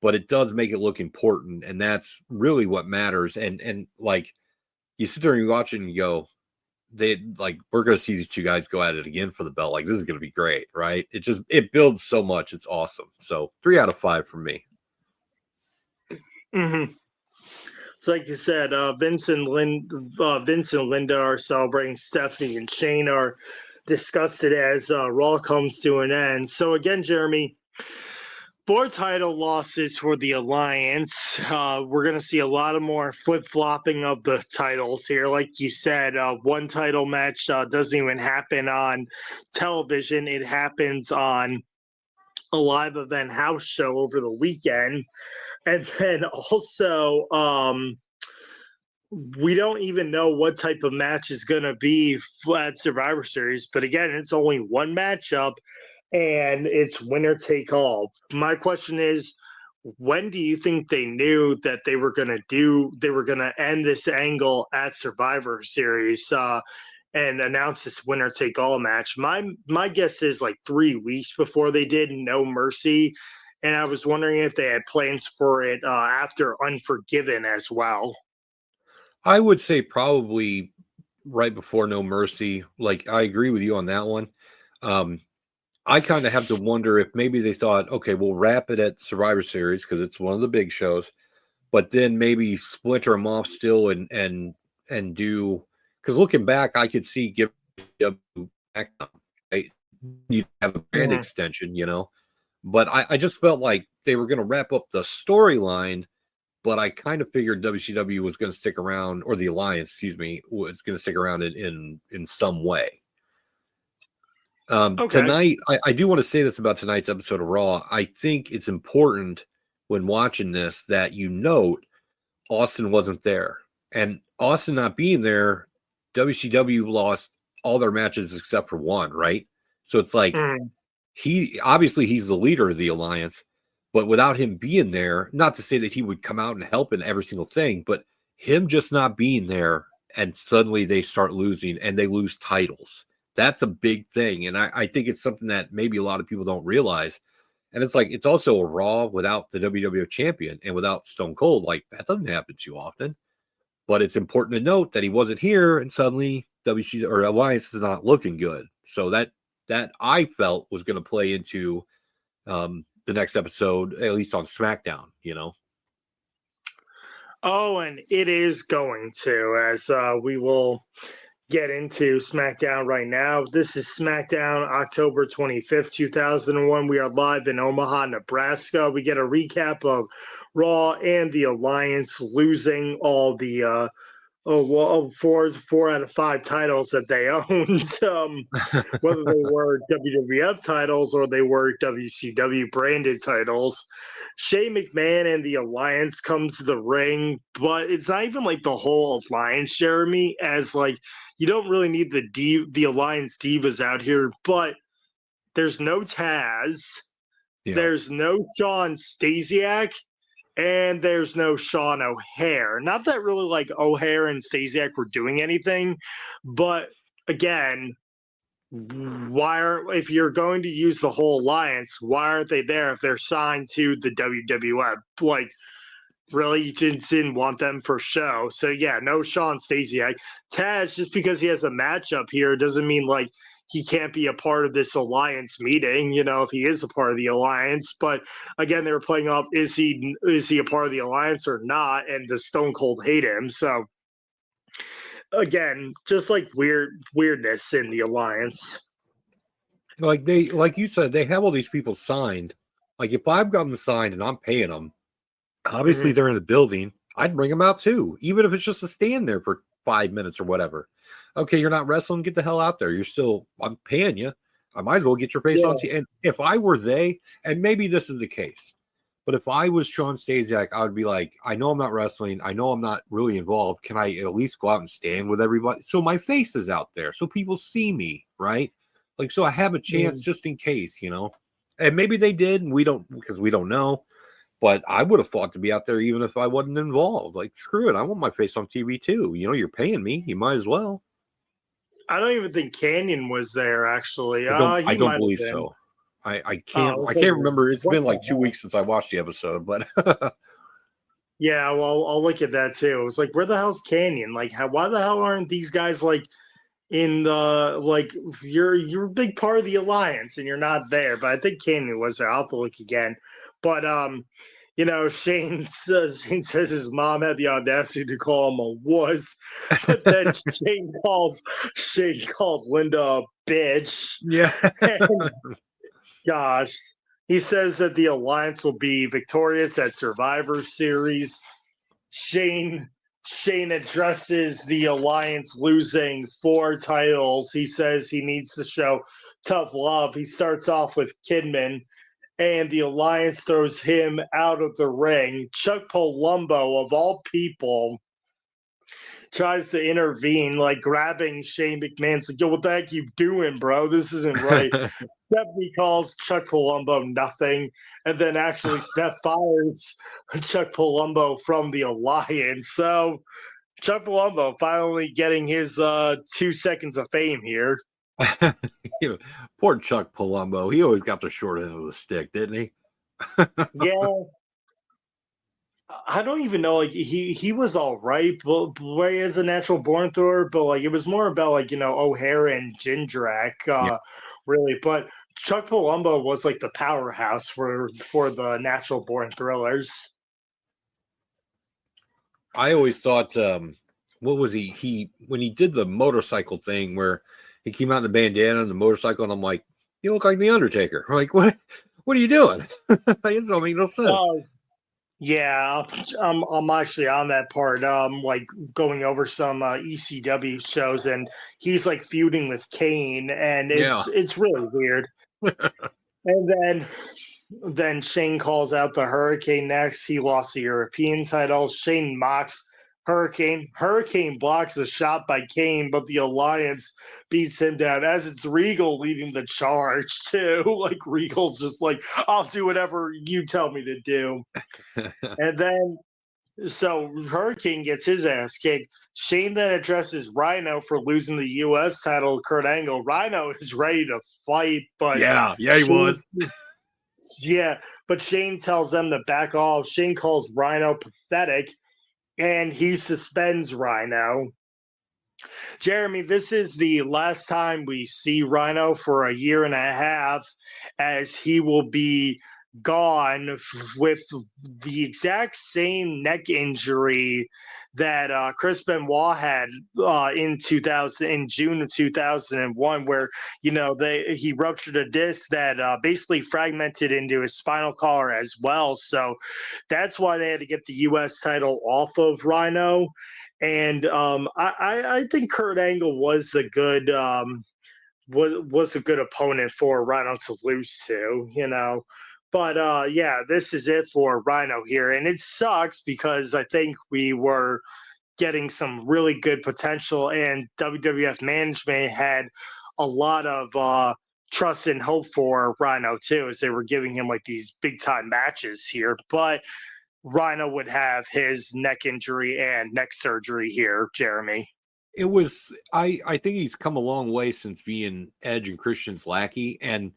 [SPEAKER 8] but it does make it look important, and that's really what matters. And like you sit there and you watch it and you go, we're going to see these two guys go at it again for the belt. Like, this is going to be great, right? It builds so much. It's awesome. So 3 out of 5 for me.
[SPEAKER 7] Mm-hmm. So like you said, Vince and Linda are celebrating. Stephanie and Shane are disgusted as Raw comes to an end. So again, Jeremy, 4 title losses for the Alliance. We're going to see a lot of more flip-flopping of the titles here. Like you said, one title match doesn't even happen on television. It happens on a live event house show over the weekend. And then also, we don't even know what type of match is going to be at Survivor Series. But again, it's only one matchup, and it's winner take all. My question is, when do you think they knew that they were going to end this angle at Survivor Series and announce this winner take all match? My guess is like 3 weeks before they did No Mercy. And I was wondering if they had plans for it after Unforgiven as well.
[SPEAKER 8] I would say probably right before No Mercy. Like, I agree with you on that one. I kind of have to wonder if maybe they thought, okay, we'll wrap it at Survivor Series because it's one of the big shows, but then maybe split them off still and do, because looking back, I could see give right? You have a brand extension, you know. But I just felt like they were going to wrap up the storyline, but I kind of figured WCW was going to stick around, or the Alliance, was going to stick around in some way. Okay. Tonight, I do want to say this about tonight's episode of Raw. I think it's important when watching this that you note Austin wasn't there. And Austin not being there, WCW lost all their matches except for one, right? So it's like... he's the leader of the Alliance, but without him being there, not to say that he would come out and help in every single thing, but him just not being there, and suddenly they start losing and they lose titles. That's a big thing. And I think it's something that maybe a lot of people don't realize. And it's like, it's also a Raw without the WWF champion and without Stone Cold. Like, that doesn't happen too often, but it's important to note that he wasn't here and suddenly WCW or Alliance is not looking good. So that I felt was going to play into the next episode, at least on SmackDown, you know?
[SPEAKER 7] Oh, and it is going to, as we will get into SmackDown right now. This is SmackDown October 25th, 2001. We are live in Omaha, Nebraska. We get a recap of Raw and the Alliance losing all the four out of 5 titles that they owned, whether they were WWF titles or they were WCW branded titles. Shane McMahon and the Alliance comes to the ring, but it's not even like the whole Alliance, Jeremy, as like you don't really need the Alliance divas out here, but there's no Taz, there's no John Stasiak, and there's no Sean O'Haire. Not that really like O'Haire and Stasiak were doing anything, but again, if you're going to use the whole Alliance, why aren't they there if they're signed to the WWF? Like, really, you just didn't want them for show. So yeah, no Sean Stasiak. Taz, just because he has a matchup here doesn't mean like he can't be a part of this Alliance meeting, you know, if he is a part of the Alliance. But again, they were playing off, is he a part of the Alliance or not? And the Stone Cold hate him. So again, just like weirdness in the Alliance.
[SPEAKER 8] Like you said, they have all these people signed. Like if I've got them signed and I'm paying them, obviously they're in the building, I'd bring them out too, even if it's just to stand there for 5 minutes or whatever. Okay, you're not wrestling, get the hell out there. I'm paying you. I might as well get your face on TV. And if I were and maybe this is the case, but if I was Sean Stasiak, I would be like, I know I'm not wrestling. I know I'm not really involved. Can I at least go out and stand with everybody? So my face is out there so people see me, right? Like, so I have a chance just in case, you know? And maybe they did, and we don't know. But I would have fought to be out there even if I wasn't involved. Like, screw it. I want my face on TV too. You know, you're paying me. You might as well.
[SPEAKER 7] I don't even think Canyon was there, actually.
[SPEAKER 8] I don't believe so. I can't remember. It's been like 2 weeks since I watched the episode, but
[SPEAKER 7] yeah, well, I'll look at that too. It was like, where the hell's Canyon? Like, why the hell aren't these guys like in the like you're a big part of the alliance and you're not there? But I think Canyon was there. I'll have to look again. But you know, Shane says his mom had the audacity to call him a wuss, but then Shane calls Linda a bitch.
[SPEAKER 8] yeah.
[SPEAKER 7] And, gosh, he says that the Alliance will be victorious at Survivor Series. Shane addresses the Alliance losing 4 titles. He says he needs to show tough love. He starts off with Kidman, and the Alliance throws him out of the ring. Chuck Palumbo, of all people, tries to intervene, like grabbing Shane McMahon's like, yo, what the heck you doing, bro? This isn't right. Stephanie calls Chuck Palumbo nothing, and then actually Steph fires Chuck Palumbo from the Alliance. So Chuck Palumbo finally getting his 2 seconds of fame here.
[SPEAKER 8] Poor Chuck Palumbo. He always got the short end of the stick, didn't he?
[SPEAKER 7] Yeah. I don't even know. Like he was all right, but he is a natural born thrower. But like it was more about like O'Hara and Jindrak, really. But Chuck Palumbo was like the powerhouse for the natural born thrillers.
[SPEAKER 8] I always thought, what was he when he did the motorcycle thing where he came out in the bandana and the motorcycle, and I'm like, you look like the Undertaker. I'm like, what are you doing? It don't make no sense.
[SPEAKER 7] Yeah, I'm actually on that part. Like going over some ECW shows, and he's like feuding with Kane, and it's really weird. And then Shane calls out the Hurricane next. He lost the European title. Shane mocks Hurricane. Hurricane blocks a shot by Kane, but the Alliance beats him down, as it's Regal leading the charge too. Like Regal's just like, I'll do whatever you tell me to do. And then so Hurricane gets his ass kicked. Shane then addresses Rhino for losing the U.S. title to Kurt Angle. Rhino is ready to fight, but
[SPEAKER 8] he was.
[SPEAKER 7] Yeah, but Shane tells them to back off. Shane calls Rhino pathetic, and he suspends Rhino. Jeremy, this is the last time we see Rhino for a year and a half, as he will be gone with the exact same neck injury that Chris Benoit had in June of 2001, where he ruptured a disc that basically fragmented into his spinal column as well. So that's why they had to get the U.S. title off of Rhino. And I think Kurt Angle was a good was a good opponent for Rhino to lose to, But this is it for Rhino here, and it sucks because I think we were getting some really good potential, and WWF management had a lot of trust and hope for Rhino too, as they were giving him like these big time matches here. But Rhino would have his neck injury and neck surgery here, Jeremy.
[SPEAKER 8] It was, I think he's come a long way since being Edge and Christian's lackey. And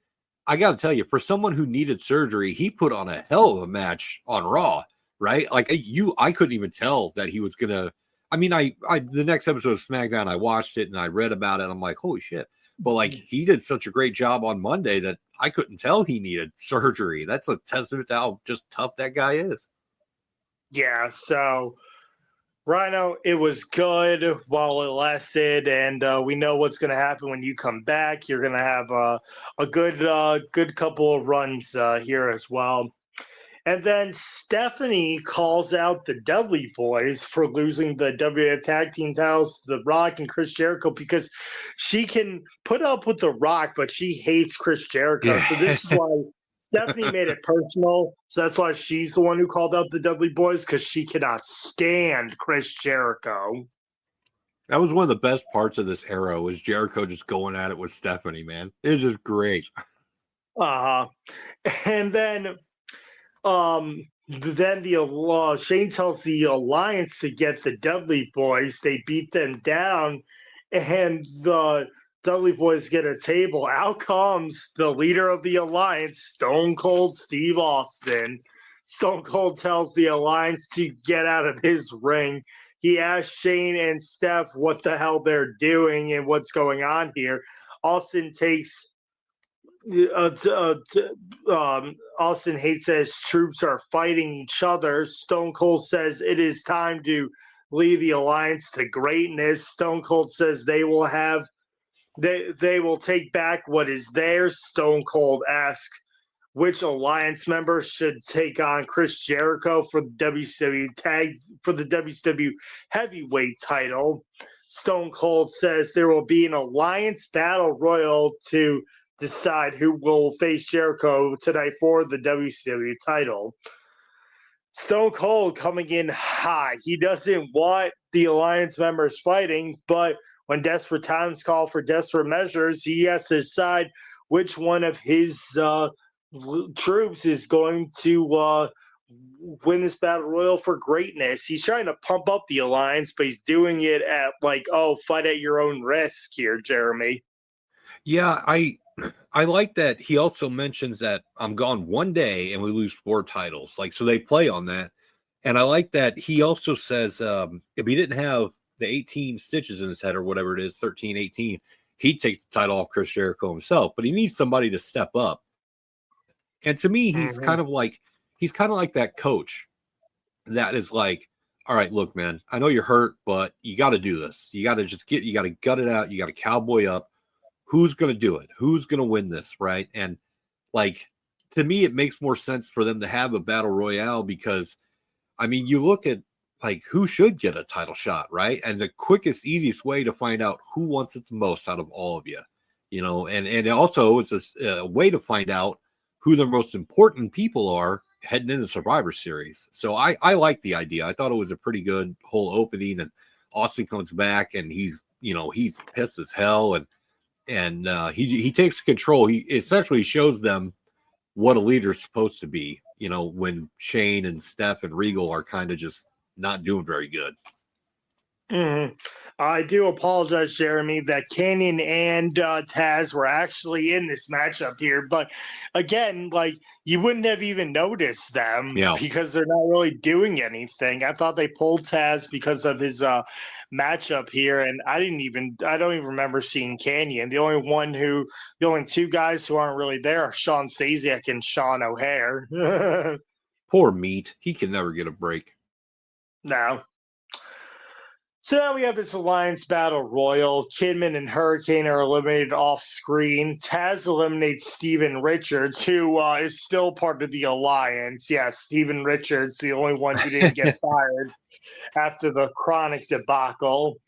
[SPEAKER 8] I got to tell you, for someone who needed surgery, he put on a hell of a match on Raw, right? Like I couldn't even tell that he was going to, the next episode of SmackDown, I watched it and I read about it. I'm like, holy shit. But like, he did such a great job on Monday that I couldn't tell he needed surgery. That's a testament to how just tough that guy is.
[SPEAKER 7] Yeah, so Rhino, it was good while it lasted, and we know what's going to happen when you come back. You're going to have a good couple of runs here as well. And then Stephanie calls out the Dudley Boys for losing the WWF Tag Team titles to The Rock and Chris Jericho, because she can put up with The Rock, but she hates Chris Jericho. So this is why Stephanie made it personal, so that's why she's the one who called out the Dudley Boys, because she cannot stand Chris Jericho.
[SPEAKER 8] That was one of the best parts of this era, was Jericho just going at it with Stephanie, man. It was just great.
[SPEAKER 7] And then Shane tells the Alliance to get the Dudley Boys. They beat them down, and the Dudley Boys get a table. Out comes the leader of the Alliance, Stone Cold Steve Austin. Stone Cold tells the Alliance to get out of his ring. He asks Shane and Steph what the hell they're doing and what's going on here. Austin takes Austin hates that his troops are fighting each other. Stone Cold says it is time to lead the Alliance to greatness. Stone Cold says they will take back what is theirs. Stone Cold asks which Alliance member should take on Chris Jericho for the WCW heavyweight title. Stone Cold says there will be an Alliance battle royal to decide who will face Jericho tonight for the WCW title. Stone Cold coming in high. He doesn't want the Alliance members fighting, but when desperate times call for desperate measures, he has to decide which one of his troops is going to win this battle royal for greatness. He's trying to pump up the Alliance, but he's doing it at fight at your own risk here, Jeremy.
[SPEAKER 8] Yeah, I like that he also mentions that I'm gone one day and we lose 4 titles. So they play on that. And I like that he also says if he didn't have the 18 stitches in his head or whatever it is, 13, 18, he'd take the title off Chris Jericho himself. But he needs somebody to step up. And to me, he's kind of like that coach that is like, all right, look, man, I know you're hurt, but you got to do this. You got to gut it out. You got to cowboy up. Who's going to do it? Who's going to win this, right? And to me, it makes more sense for them to have a battle royale because, I mean, you look at who should get a title shot, right? And the quickest, easiest way to find out who wants it the most out of all of you, and also it's a way to find out who the most important people are heading into Survivor Series. So I like the idea. I thought it was a pretty good whole opening, and Austin comes back and he's pissed as hell and he takes control. He essentially shows them what a leader's supposed to be, when Shane and Steph and Regal are kind of just not doing very good.
[SPEAKER 7] Mm-hmm. I do apologize, Jeremy, that Canyon and Taz were actually in this matchup here. But again, you wouldn't have even noticed them because they're not really doing anything. I thought they pulled Taz because of his matchup here, and I don't even remember seeing Canyon. The only 2 guys who aren't really there are Sean Stasiak and Sean O'Hare.
[SPEAKER 8] Poor Meat. He can never get a break.
[SPEAKER 7] No. So now we have this Alliance Battle Royal. Kidman and Hurricane are eliminated off screen. Taz eliminates Steven Richards, who is still part of the Alliance. Yeah, Steven Richards, the only one who didn't get fired after the Chronic debacle.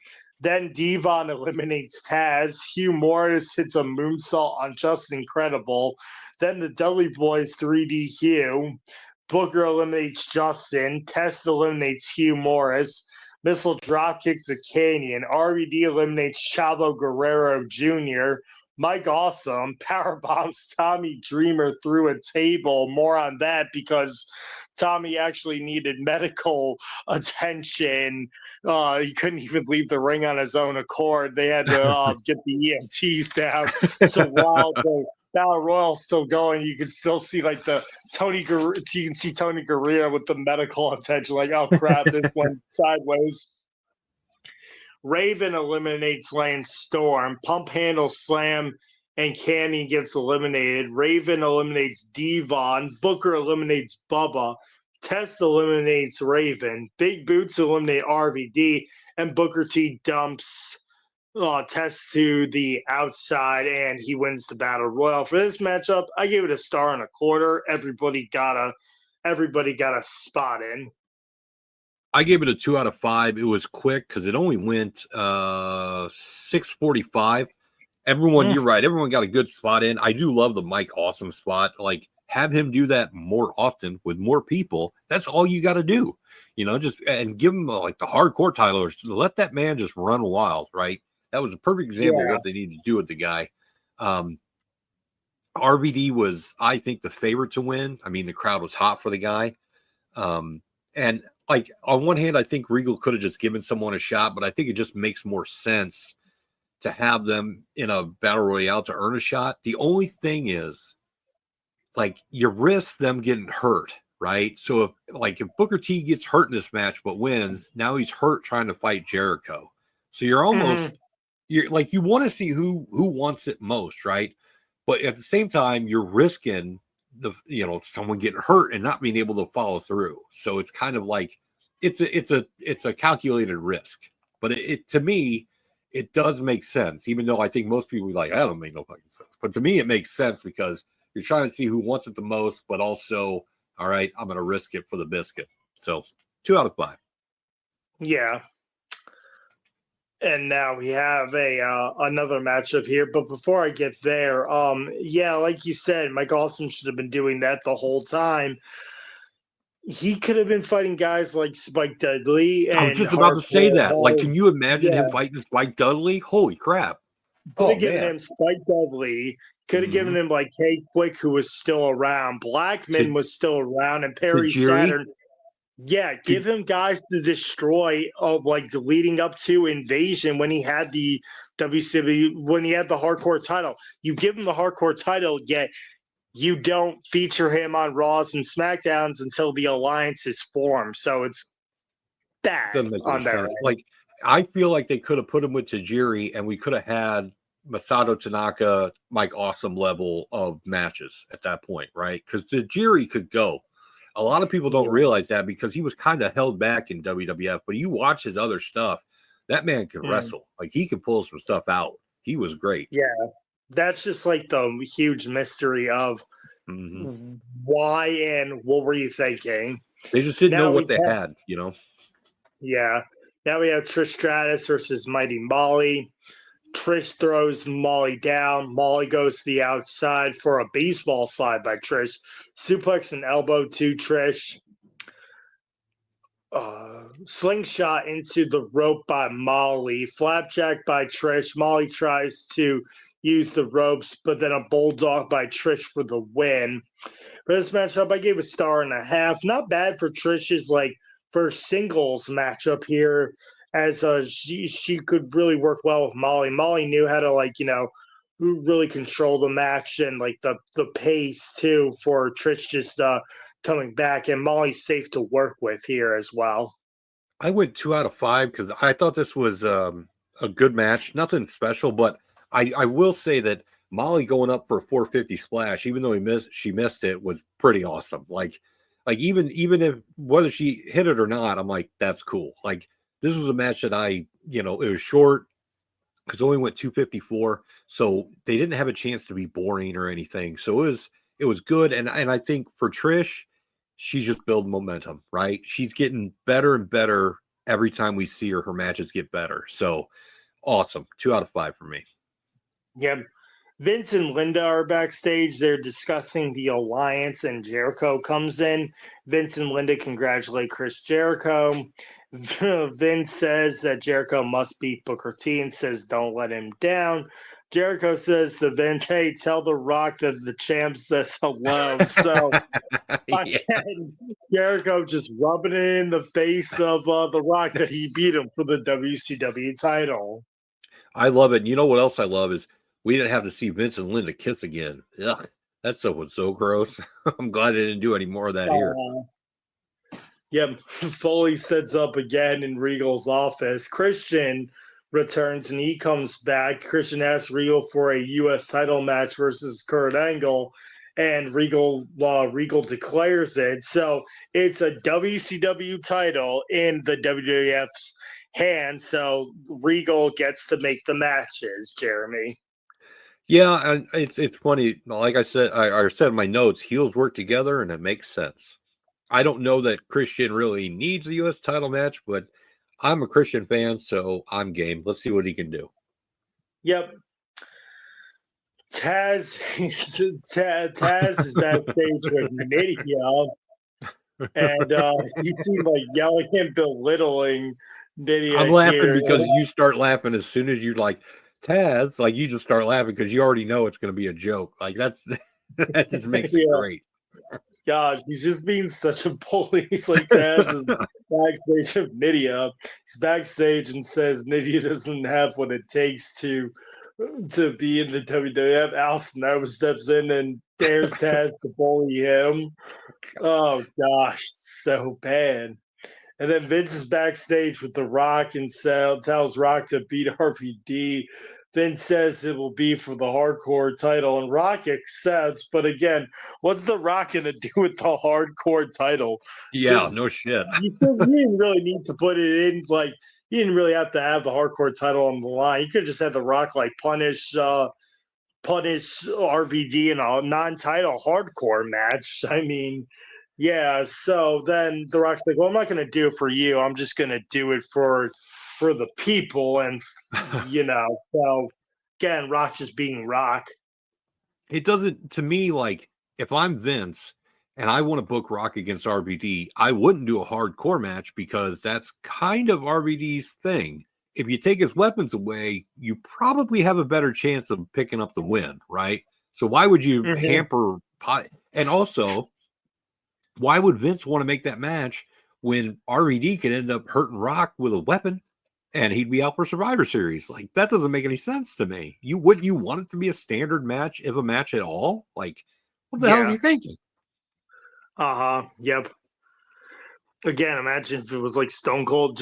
[SPEAKER 7] Then Devon eliminates Taz. Hugh Morris hits a moonsault on Justin Incredible. Then the Dudley Boys 3D Hugh. Booker eliminates Justin. Test eliminates Hugh Morris. Missile dropkick to Canyon. RVD eliminates Chavo Guerrero Jr. Mike Awesome powerbombs Tommy Dreamer through a table. More on that because Tommy actually needed medical attention. He couldn't even leave the ring on his own accord. They had to get the EMTs down. So while the Battle Royal's still going, you can still see you can see Tony Gurria with the medical attention, oh crap, this went sideways. Raven eliminates Lance Storm. Pump Handle Slam and Canyon gets eliminated. Raven eliminates Devon. Booker eliminates Bubba. Test eliminates Raven. Big Boots eliminate RVD. And Booker T dumps Test to the outside, and he wins the Battle Royal. For this matchup, I gave it a 1.25 stars. Everybody got a spot in.
[SPEAKER 8] I gave it a 2 out of 5. It was quick because it only went 6:45. Everyone, you're right. Everyone got a good spot in. I do love the Mike Awesome spot. Have him do that more often with more people. That's all you got to do. And give him the hardcore titles. Let that man just run wild, right? That was a perfect example of what they need to do with the guy. RVD was, I think, the favorite to win. I mean, the crowd was hot for the guy. And on one hand, I think Regal could have just given someone a shot, but I think it just makes more sense to have them in a battle royale to earn a shot. The only thing is, like, you risk them getting hurt, right? So if Booker T gets hurt in this match but wins, now he's hurt trying to fight Jericho. So you're almost you're like, you want to see who wants it most, right? But at the same time, you're risking someone getting hurt and not being able to follow through. So it's kind of like it's a calculated risk. But it to me, it does make sense, even though I think most people are like, that don't make no fucking sense. But to me, it makes sense because you're trying to see who wants it the most, but also, all right, I'm going to risk it for the biscuit. So 2 out of 5.
[SPEAKER 7] Yeah. And now we have another matchup here. But before I get there, like you said, Mike Awesome should have been doing that the whole time. He could have been fighting guys like Spike Dudley.
[SPEAKER 8] I was just about to say that. Like, can you imagine him fighting Spike Dudley? Holy crap.
[SPEAKER 7] Could have given him Spike Dudley. Could have given him like K-Quick, who was still around. Blackman was still around. And Perry Saturn. Yeah, give him guys to destroy, like leading up to Invasion when he had the WCW, when he had the hardcore title. You give him the hardcore title, yet you don't feature him on Raws and SmackDowns until the alliance is formed. So it's bad.
[SPEAKER 8] Doesn't make any sense. Like, I feel like they could have put him with Tajiri, and we could have had Masato Tanaka, Mike Awesome level of matches at that point, right? Because Tajiri could go. A lot of people don't realize that because he was kind of held back in WWF, but you watch his other stuff, that man can wrestle. Like, he can pull some stuff out. He was great.
[SPEAKER 7] Yeah. That's just like the huge mystery of why and what were you thinking?
[SPEAKER 8] They just didn't know what they had, you know?
[SPEAKER 7] Yeah. Now we have Trish Stratus versus Mighty Molly. Trish throws Molly down. Molly goes to the outside for a baseball slide by Trish. Suplex and elbow to Trish. Slingshot into the rope by Molly. Flapjack by Trish. Molly tries to use the ropes, but then a bulldog by Trish for the win. For this matchup, I gave a 1.5 stars. Not bad for Trish's first singles matchup here, as she could really work well with Molly. Molly knew how to really control the match and the pace too for Trish just coming back, and Molly's safe to work with here as well.
[SPEAKER 8] I went 2 out of 5 because I thought this was a good match. Nothing special, but I will say that Molly going up for a 450 splash, even though she missed it, was pretty awesome. Like even if whether she hit it or not, I'm like, that's cool. Like, this was a match that it was short because it only went 254, so they didn't have a chance to be boring or anything. So it was good, and I think for Trish, she's just building momentum, right? She's getting better and better every time we see her. Her matches get better. So awesome. 2 out of 5 for me.
[SPEAKER 7] Yeah. Vince and Linda are backstage. They're discussing the alliance, and Jericho comes in. Vince and Linda congratulate Chris Jericho. Vince says that Jericho must beat Booker T and says don't let him down. Jericho says to Vince, hey, tell The Rock that the champ says hello. So again, Jericho just rubbing it in the face of The Rock that he beat him for the WCW title.
[SPEAKER 8] I love it. And you know what else I love is we didn't have to see Vince and Linda kiss again. Ugh, that stuff was so gross. I'm glad they didn't do any more of that here.
[SPEAKER 7] Yep. Foley sets up again in Regal's office. Christian returns and he comes back. Christian asks Regal for a U.S. title match versus Kurt Angle, and Regal declares it. So it's a WCW title in the WWF's hands. So Regal gets to make the matches, Jeremy.
[SPEAKER 8] Yeah, and it's funny. Like I said in my notes, heels work together, and it makes sense. I don't know that Christian really needs a U.S. title match, but I'm a Christian fan, so I'm game. Let's see what he can do.
[SPEAKER 7] Yep. Taz is backstage with Nidia, and he seemed like yelling and belittling Nidia.
[SPEAKER 8] I'm laughing because you start laughing as soon as you Taz, you just start laughing because you already know it's going to be a joke. That just makes it great.
[SPEAKER 7] God, he's just being such a bully. He's like Taz is backstage of Nydia. He's backstage and says Nydia doesn't have what it takes to be in the WWF. Al Snow steps in and dares Taz to bully him. Oh gosh, so bad. And then Vince is backstage with The Rock and tells Rock to beat RVD. Vince says it will be for the hardcore title, and Rock accepts. But again, what's The Rock going to do with the hardcore title?
[SPEAKER 8] Yeah, no shit.
[SPEAKER 7] You didn't really need to put it in. Like, you didn't really have to have the hardcore title on the line. You could just have The Rock like punish RVD in a non-title hardcore match. I mean, yeah. So then The Rock's like, "Well, I'm not going to do it for you. I'm just going to do it for the people." And so again, Rock's just being Rock.
[SPEAKER 8] It doesn't, to me, like, if I'm Vince and I want to book Rock against RVD, I wouldn't do a hardcore match because that's kind of RVD's thing. If you take his weapons away, you probably have a better chance of picking up the win, right? So why would you hamper? And also, why would Vince want to make that match when RVD could end up hurting Rock with a weapon and he'd be out for Survivor Series? Like, that doesn't make any sense to me. Wouldn't you want it to be a standard match, if a match at all? Like, what the hell are you thinking?
[SPEAKER 7] Yep. Again, imagine if it was like Stone Cold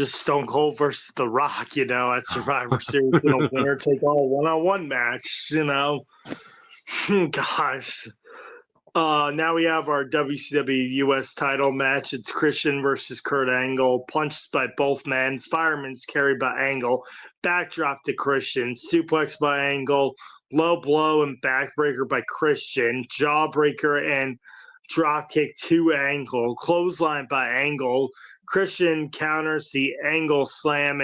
[SPEAKER 7] versus The Rock, at Survivor Series, winner take all one-on-one match, Gosh. Now we have our WCW US title match. It's Christian versus Kurt Angle. Punches by both men. Fireman's carry by Angle. Backdrop to Christian. Suplex by Angle. Low blow and backbreaker by Christian. Jawbreaker and drop kick to Angle. Clothesline by Angle. Christian counters the Angle slam,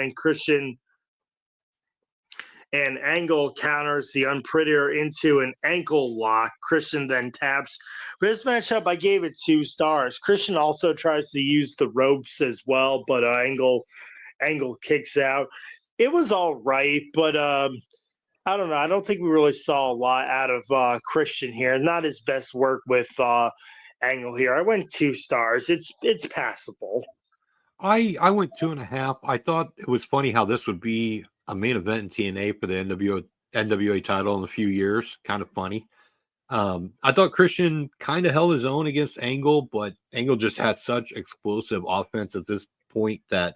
[SPEAKER 7] and Angle counters the Unprettier into an ankle lock. Christian then taps. For this matchup, I gave it 2 stars. Christian also tries to use the ropes as well, but Angle kicks out. It was all right, but I don't know. I don't think we really saw a lot out of Christian here. Not his best work with Angle here. I went 2 stars. It's passable.
[SPEAKER 8] I went 2.5. I thought it was funny how this would be a main event in TNA for the NWA title in a few years. Kind of funny. I thought Christian kind of held his own against Angle, but Angle just had such explosive offense at this point that,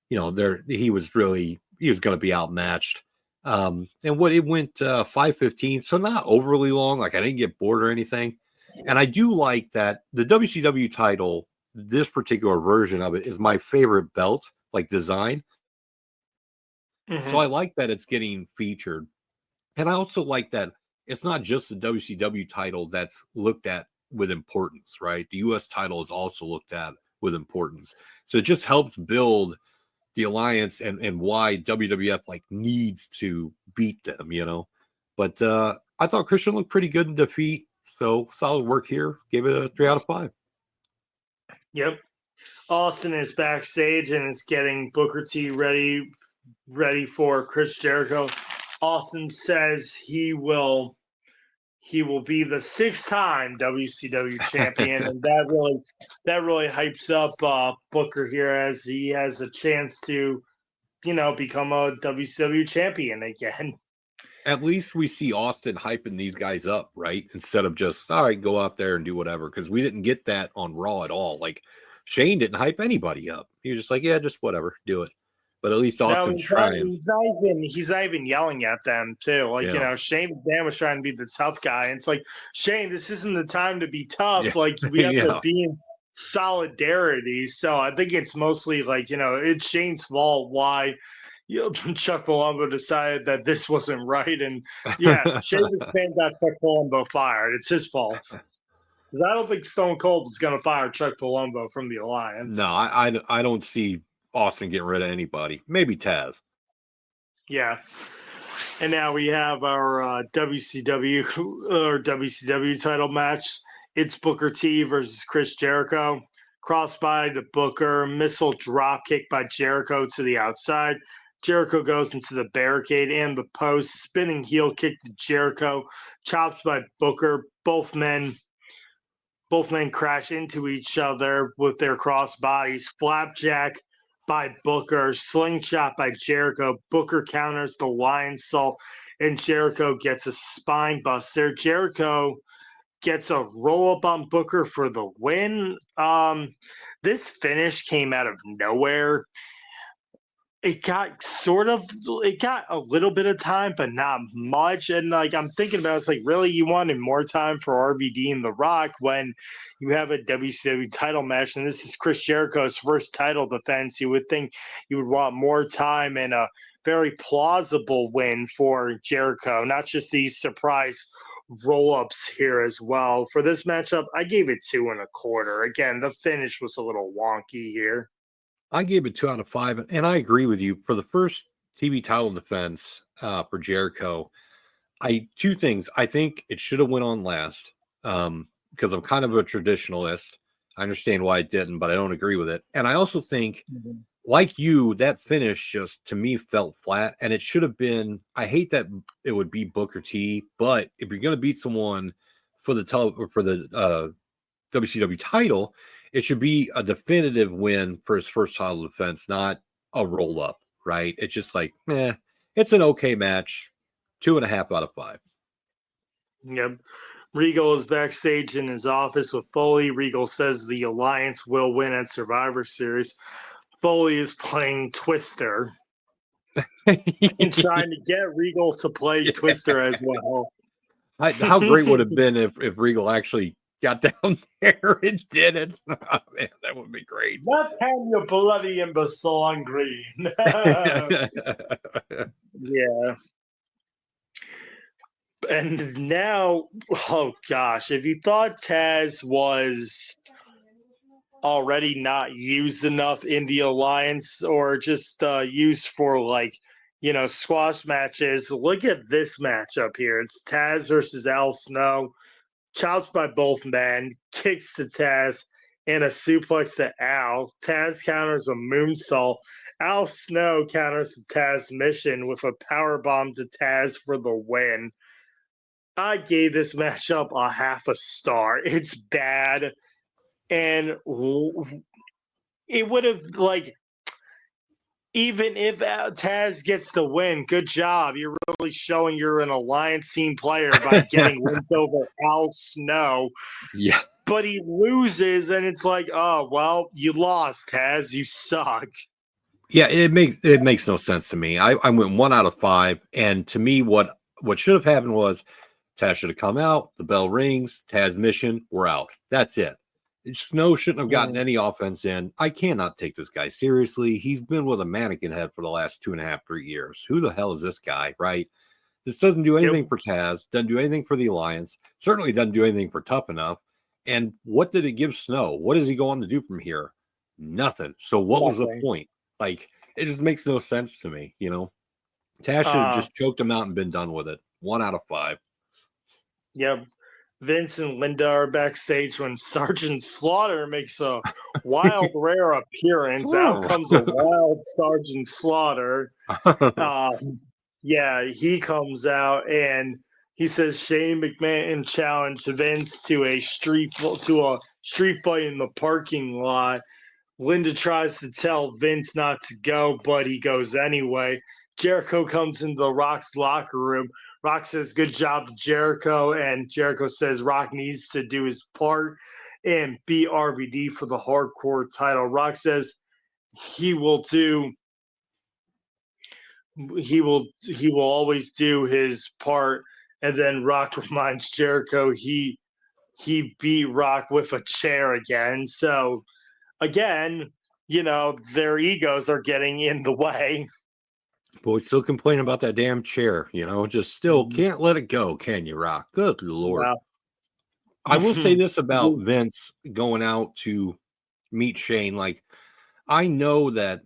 [SPEAKER 8] he was going to be outmatched. And it went 5:15, so not overly long. Like, I didn't get bored or anything. And I do like that the WCW title, this particular version of it, is my favorite belt, like design. So I like that it's getting featured. And I also like that it's not just the WCW title that's looked at with importance, right? The US title is also looked at with importance. So it just helps build the alliance and why WWF needs to beat them, But I thought Christian looked pretty good in defeat. So solid work here. Gave it a 3 out of 5.
[SPEAKER 7] Yep. Austin is backstage and is getting Booker T ready for Chris Jericho. Austin says he will be the 6-time WCW champion, and that really hypes up Booker here as he has a chance to, become a WCW champion again.
[SPEAKER 8] At least we see Austin hyping these guys up, right? Instead of just, all right, go out there and do whatever. Because we didn't get that on Raw at all. Like, Shane didn't hype anybody up. He was just like, yeah, just whatever, do it. But at least Austin's trying.
[SPEAKER 7] He's not even yelling at them, too. Shane McMahon was trying to be the tough guy. And it's like, Shane, this isn't the time to be tough. Yeah. Like, we have to be in solidarity. So I think it's mostly it's Shane's fault why Chuck Palumbo decided that this wasn't right. And Shane McMahon got Chuck Palumbo fired. It's his fault. Because I don't think Stone Cold is going to fire Chuck Palumbo from the Alliance.
[SPEAKER 8] No, I don't see Austin getting rid of anybody. Maybe Taz.
[SPEAKER 7] Yeah. And now we have our WCW title match. It's Booker T versus Chris Jericho. Crossbody to Booker. Missile drop kick by Jericho to the outside. Jericho goes into the barricade and the post. Spinning heel kick to Jericho. Chops by Booker. Both men Both men crash into each other with their cross bodies. Flapjack by Booker, slingshot by Jericho. Booker counters the lion salt, and Jericho gets a spine buster. Jericho gets a roll up on Booker for the win. This finish came out of nowhere. It got a little bit of time, but not much. And like I'm thinking about, it's like, really, you wanted more time for RVD and The Rock when you have a WCW title match, and this is Chris Jericho's first title defense. You would think you would want more time and a very plausible win for Jericho, not just these surprise roll-ups here as well. For this matchup, I gave it 2.25. Again, the finish was a little wonky here.
[SPEAKER 8] I gave it 2 out of 5, and I agree with you. For the first TV title defense for Jericho, two things. I think it should have went on last because I'm kind of a traditionalist. I understand why it didn't, but I don't agree with it. And I also think, like you, that finish just, to me, felt flat, and it should have been. I hate that it would be Booker T, but if you're going to beat someone for the WCW title, it should be a definitive win for his first title defense, not a roll up, right? It's just like, it's an okay match. 2.5 out of 5.
[SPEAKER 7] Yep. Regal is backstage in his office with Foley. Regal says the Alliance will win at Survivor Series. Foley is playing Twister and trying to get Regal to play Twister as well.
[SPEAKER 8] How great would it have been if Regal actually got down there and did it? Oh, man, that would be great.
[SPEAKER 7] Left hand, you bloody imbecile on green. Yeah. And now, oh gosh, if you thought Taz was already not used enough in the Alliance or just used for squash matches, look at this matchup here. It's Taz versus Al Snow. Chops by both men, kicks to Taz, and a suplex to Al. Taz counters a moonsault. Al Snow counters the Taz mission with a powerbomb to Taz for the win. I gave this matchup a 0.5 star. It's bad, and it would have, even if Taz gets the win, good job. You're really showing you're an Alliance team player by getting wins over Al Snow.
[SPEAKER 8] Yeah.
[SPEAKER 7] But he loses, and it's like, oh, well, you lost, Taz. You suck.
[SPEAKER 8] Yeah, it makes no sense to me. I went 1 out of 5, and to me, what should have happened was Taz should have come out, the bell rings, Taz mission, we're out. That's it. Snow shouldn't have gotten any offense in. I cannot take this guy seriously. He's been with a mannequin head for the last 2.5, 3 years. Who the hell is this guy, right? This doesn't do anything for Taz, doesn't do anything for the Alliance, certainly doesn't do anything for Tough Enough. And what did it give Snow? What does he go on to do from here? Nothing. So what was the point? It just makes no sense to me, Taz should have just choked him out and been done with it. 1 out of 5.
[SPEAKER 7] Yep. Vince and Linda are backstage when Sergeant Slaughter makes a wild, rare appearance. Out comes a wild Sergeant Slaughter. He comes out and he says Shane McMahon challenged Vince to a street fight in the parking lot. Linda tries to tell Vince not to go, but he goes anyway. Jericho comes into the Rock's locker room. Rock says, good job to Jericho, and Jericho says Rock needs to do his part and beat RVD for the hardcore title. Rock says he will always do his part, and then Rock reminds Jericho he beat Rock with a chair again. So again, their egos are getting in the way.
[SPEAKER 8] Boy, still complaining about that damn chair, just still can't let it go, can you, Rock? Good Lord. Wow. I will say this about Vince going out to meet Shane. I know that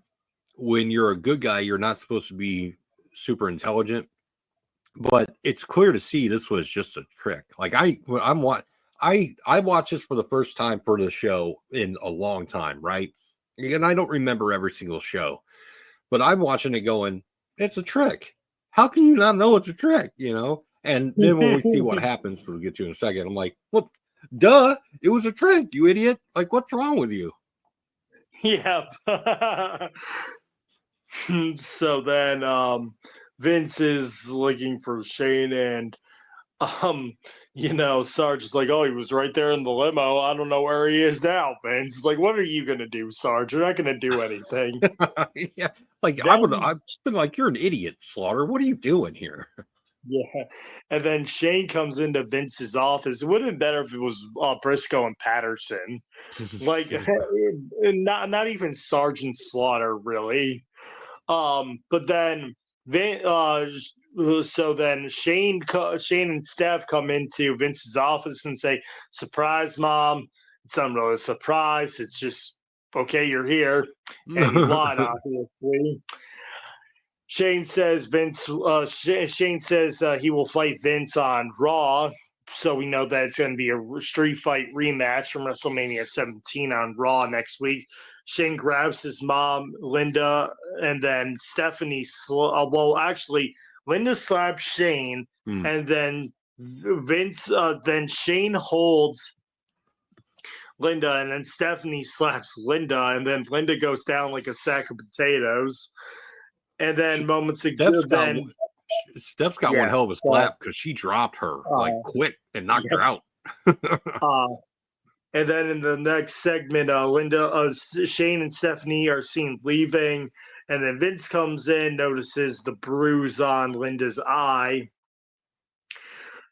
[SPEAKER 8] when you're a good guy, you're not supposed to be super intelligent, but it's clear to see this was just a trick. I watched this for the first time for the show in a long time, right? And I don't remember every single show, but I'm watching it going, it's a trick. How can you not know it's a trick, And then when we see what happens, we'll get to in a second, I'm like, what? Duh, it was a trick, you idiot. Like, what's wrong with you?
[SPEAKER 7] Yeah. So then Vince is looking for Shane, and Sarge is like, oh, he was right there in the limo. I don't know where he is now, Vince. It's like, what are you gonna do, Sarge? You're not gonna do anything.
[SPEAKER 8] Yeah, like I've been like, you're an idiot, Slaughter. What are you doing here?
[SPEAKER 7] Yeah. And then Shane comes into Vince's office. It would have been better if it was Briscoe and Patterson. Like not even Sergeant Slaughter, really. But then so then Shane and Steph come into Vince's office and say, "Surprise, Mom." It's not really a surprise. It's just, okay, you're here. And he lied, obviously. Shane says Shane says he will fight Vince on Raw. So we know that it's going to be a street fight rematch from WrestleMania 17 on Raw next week. Shane grabs his mom, Linda, and then Stephanie. Linda slaps Shane, and then then Shane holds Linda, and then Stephanie slaps Linda, and then Linda goes down like a sack of potatoes. And then moments ago,
[SPEAKER 8] Steph's got one hell of a slap because she dropped her like quick and knocked her out.
[SPEAKER 7] And then in the next segment, Shane and Stephanie are seen leaving, and then Vince comes in, notices the bruise on Linda's eye.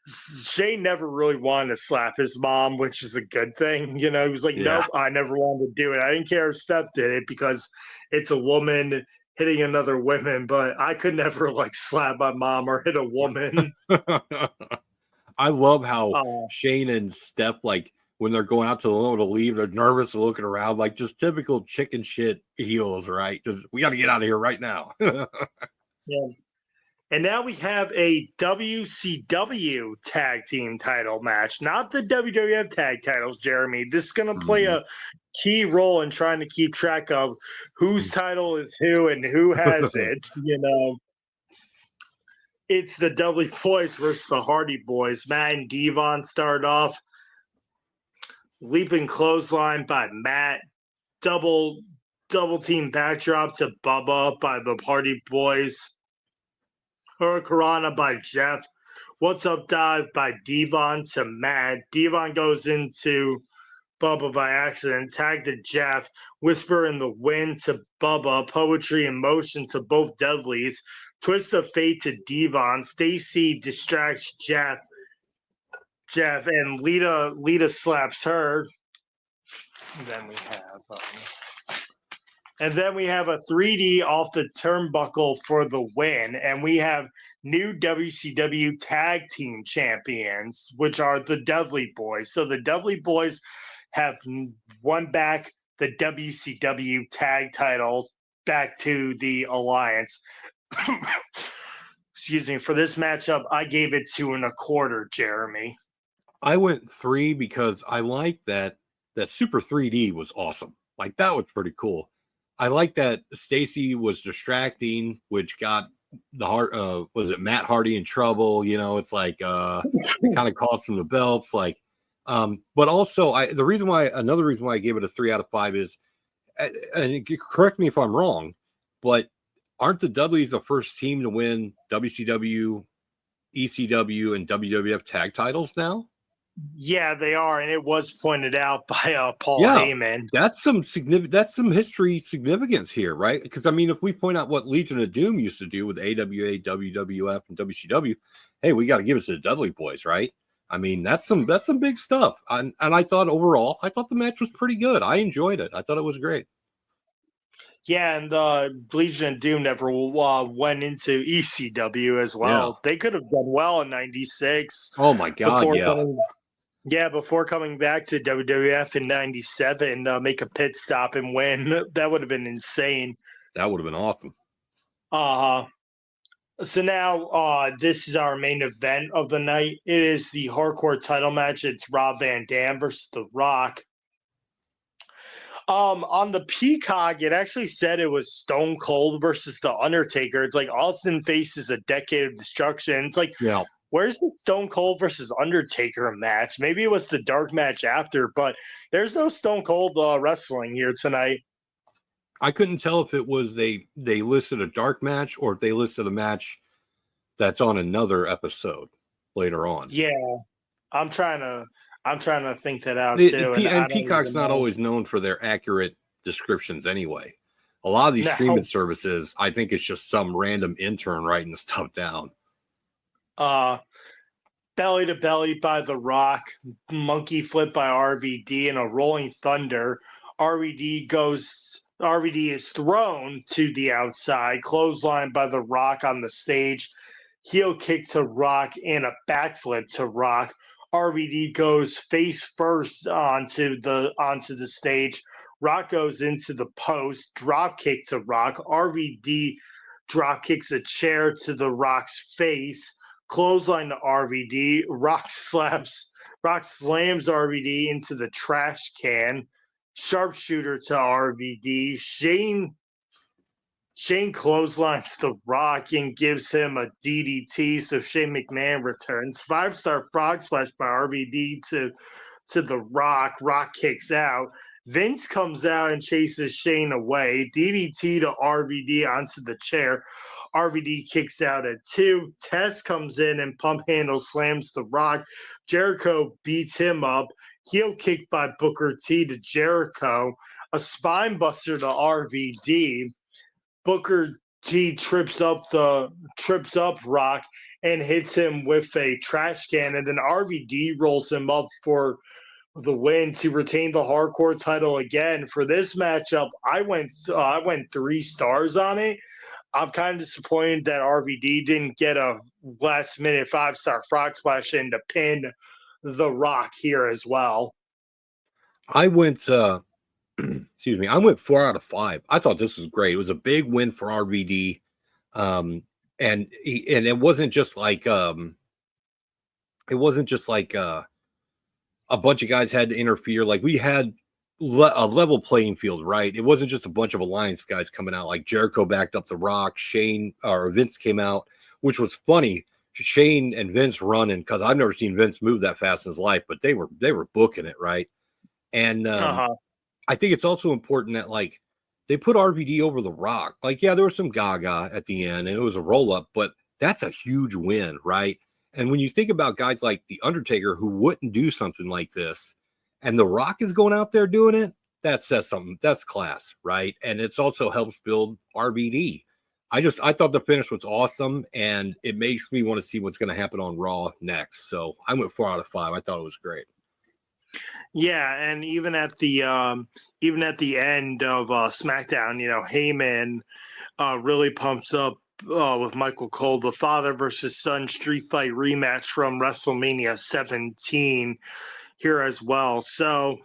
[SPEAKER 7] Shane never really wanted to slap his mom, which is a good thing. He was like, nope, I never wanted to do it. I didn't care if Steph did it because it's a woman hitting another woman, but I could never slap my mom or hit a woman.
[SPEAKER 8] I love how Shane and Steph, when they're going out to the limo to leave, they're nervous and looking around, like just typical chicken shit heels, right? Just, we got to get out of here right now.
[SPEAKER 7] Yeah. And now we have a WCW tag team title match, not the WWF tag titles, Jeremy. This is going to play a key role in trying to keep track of whose title is who and who has it. It's the Dudley Boys versus the Hardy Boys. Matt and Devon start off. Leaping clothesline by Matt. Double team backdrop to Bubba by the Hardy Boys. Hurricanrana by Jeff. What's Up Dive by Devon to Matt. Devon goes into Bubba by accident. Tag to Jeff. Whisper in the Wind to Bubba. Poetry in Motion to both Dudleys. Twist of Fate to Devon. Stacy distracts Jeff, and Lita slaps her. And then we have a 3D off the turnbuckle for the win. And we have new WCW tag team champions, which are the Dudley Boys. So the Dudley Boys have won back the WCW tag titles back to the Alliance. Excuse me. For this matchup, I gave it 2.25, Jeremy.
[SPEAKER 8] I went 3 because I like that Super 3D was awesome. Like, that was pretty cool. I like that Stacy was distracting, which got Matt Hardy in trouble. It's like it kind of cost him the belts. But also another reason why I gave it a 3 out of 5 is, and correct me if I'm wrong, but aren't the Dudleys the first team to win WCW, ECW, and WWF tag titles now?
[SPEAKER 7] Yeah, they are, and it was pointed out by Paul Heyman.
[SPEAKER 8] That's some history significance here, right? Because if we point out what Legion of Doom used to do with AWA, WWF, and WCW, hey, we got to give it to the Dudley Boys, right? That's some big stuff. And I thought overall, the match was pretty good. I enjoyed it. I thought it was great.
[SPEAKER 7] Yeah, and Legion of Doom never went into ECW as well. Yeah. They could have done well in '96.
[SPEAKER 8] Oh my God!
[SPEAKER 7] Before coming back to WWF in '97, make a pit stop and win. That would have been insane.
[SPEAKER 8] That would have been awesome.
[SPEAKER 7] So now this is our main event of the night. It is the hardcore title match. It's Rob Van Dam versus The Rock. On the Peacock, it actually said it was Stone Cold versus The Undertaker. It's like Austin faces a decade of destruction. It's like, Where's the Stone Cold versus Undertaker match? Maybe it was the dark match after, but there's no Stone Cold wrestling here tonight.
[SPEAKER 8] I couldn't tell if it was they listed a dark match or if they listed a match that's on another episode later on.
[SPEAKER 7] Yeah, I'm trying to think that out too.
[SPEAKER 8] And Peacock's not always known for their accurate descriptions anyway. A lot of these streaming services, I think it's just some random intern writing stuff down.
[SPEAKER 7] Belly to belly by The Rock, monkey flip by RVD, and a rolling thunder. RVD is thrown to the outside, clothesline by The Rock on the stage, heel kick to Rock, and a backflip to Rock. RVD goes face first onto the stage. Rock goes into the post, drop kick to Rock. RVD drop kicks a chair to The Rock's face. Clothesline to RVD. Rock slams RVD into the trash can. Sharpshooter to RVD. Shane clotheslines The Rock and gives him a DDT, so Shane McMahon returns. 5-star frog splash by RVD to The Rock. Rock kicks out. Vince comes out and chases Shane away. DDT to RVD onto the chair. RVD kicks out at 2. Test comes in and pump handle slams The Rock. Jericho beats him up. Heel kick by Booker T to Jericho. A spine buster to RVD. Booker T trips up Rock and hits him with a trash can, and then RVD rolls him up for the win to retain the hardcore title again. For this matchup, I went 3 stars on it. I'm kind of disappointed that RVD didn't get a last minute 5-star frog splash in to pin The Rock here as well.
[SPEAKER 8] I went excuse me, I went 4 out of 5. I thought this was great. It was a big win for RVD. And it wasn't just like a bunch of guys had to interfere. Like, we had a level playing field, right? It wasn't just a bunch of Alliance guys coming out. Like, Jericho backed up The Rock, Vince came out, which was funny. Shane and Vince running, because I've never seen Vince move that fast in his life, but they were booking it, right? And I think it's also important that, like, they put RVD over The Rock. Like, yeah, there was some gaga at the end and it was a roll up, but that's a huge win, right? And when you think about guys like The Undertaker who wouldn't do something like this, and The Rock is going out there doing it, that says something. That's class, right? And it's also helps build RVD. I thought the finish was awesome, and it makes me want to see what's going to happen on Raw next. So I went 4 out of 5. I thought it was great.
[SPEAKER 7] Yeah, and even at the end of SmackDown, Heyman really pumps up with Michael Cole, the father versus son street fight rematch from WrestleMania 17 here as well. So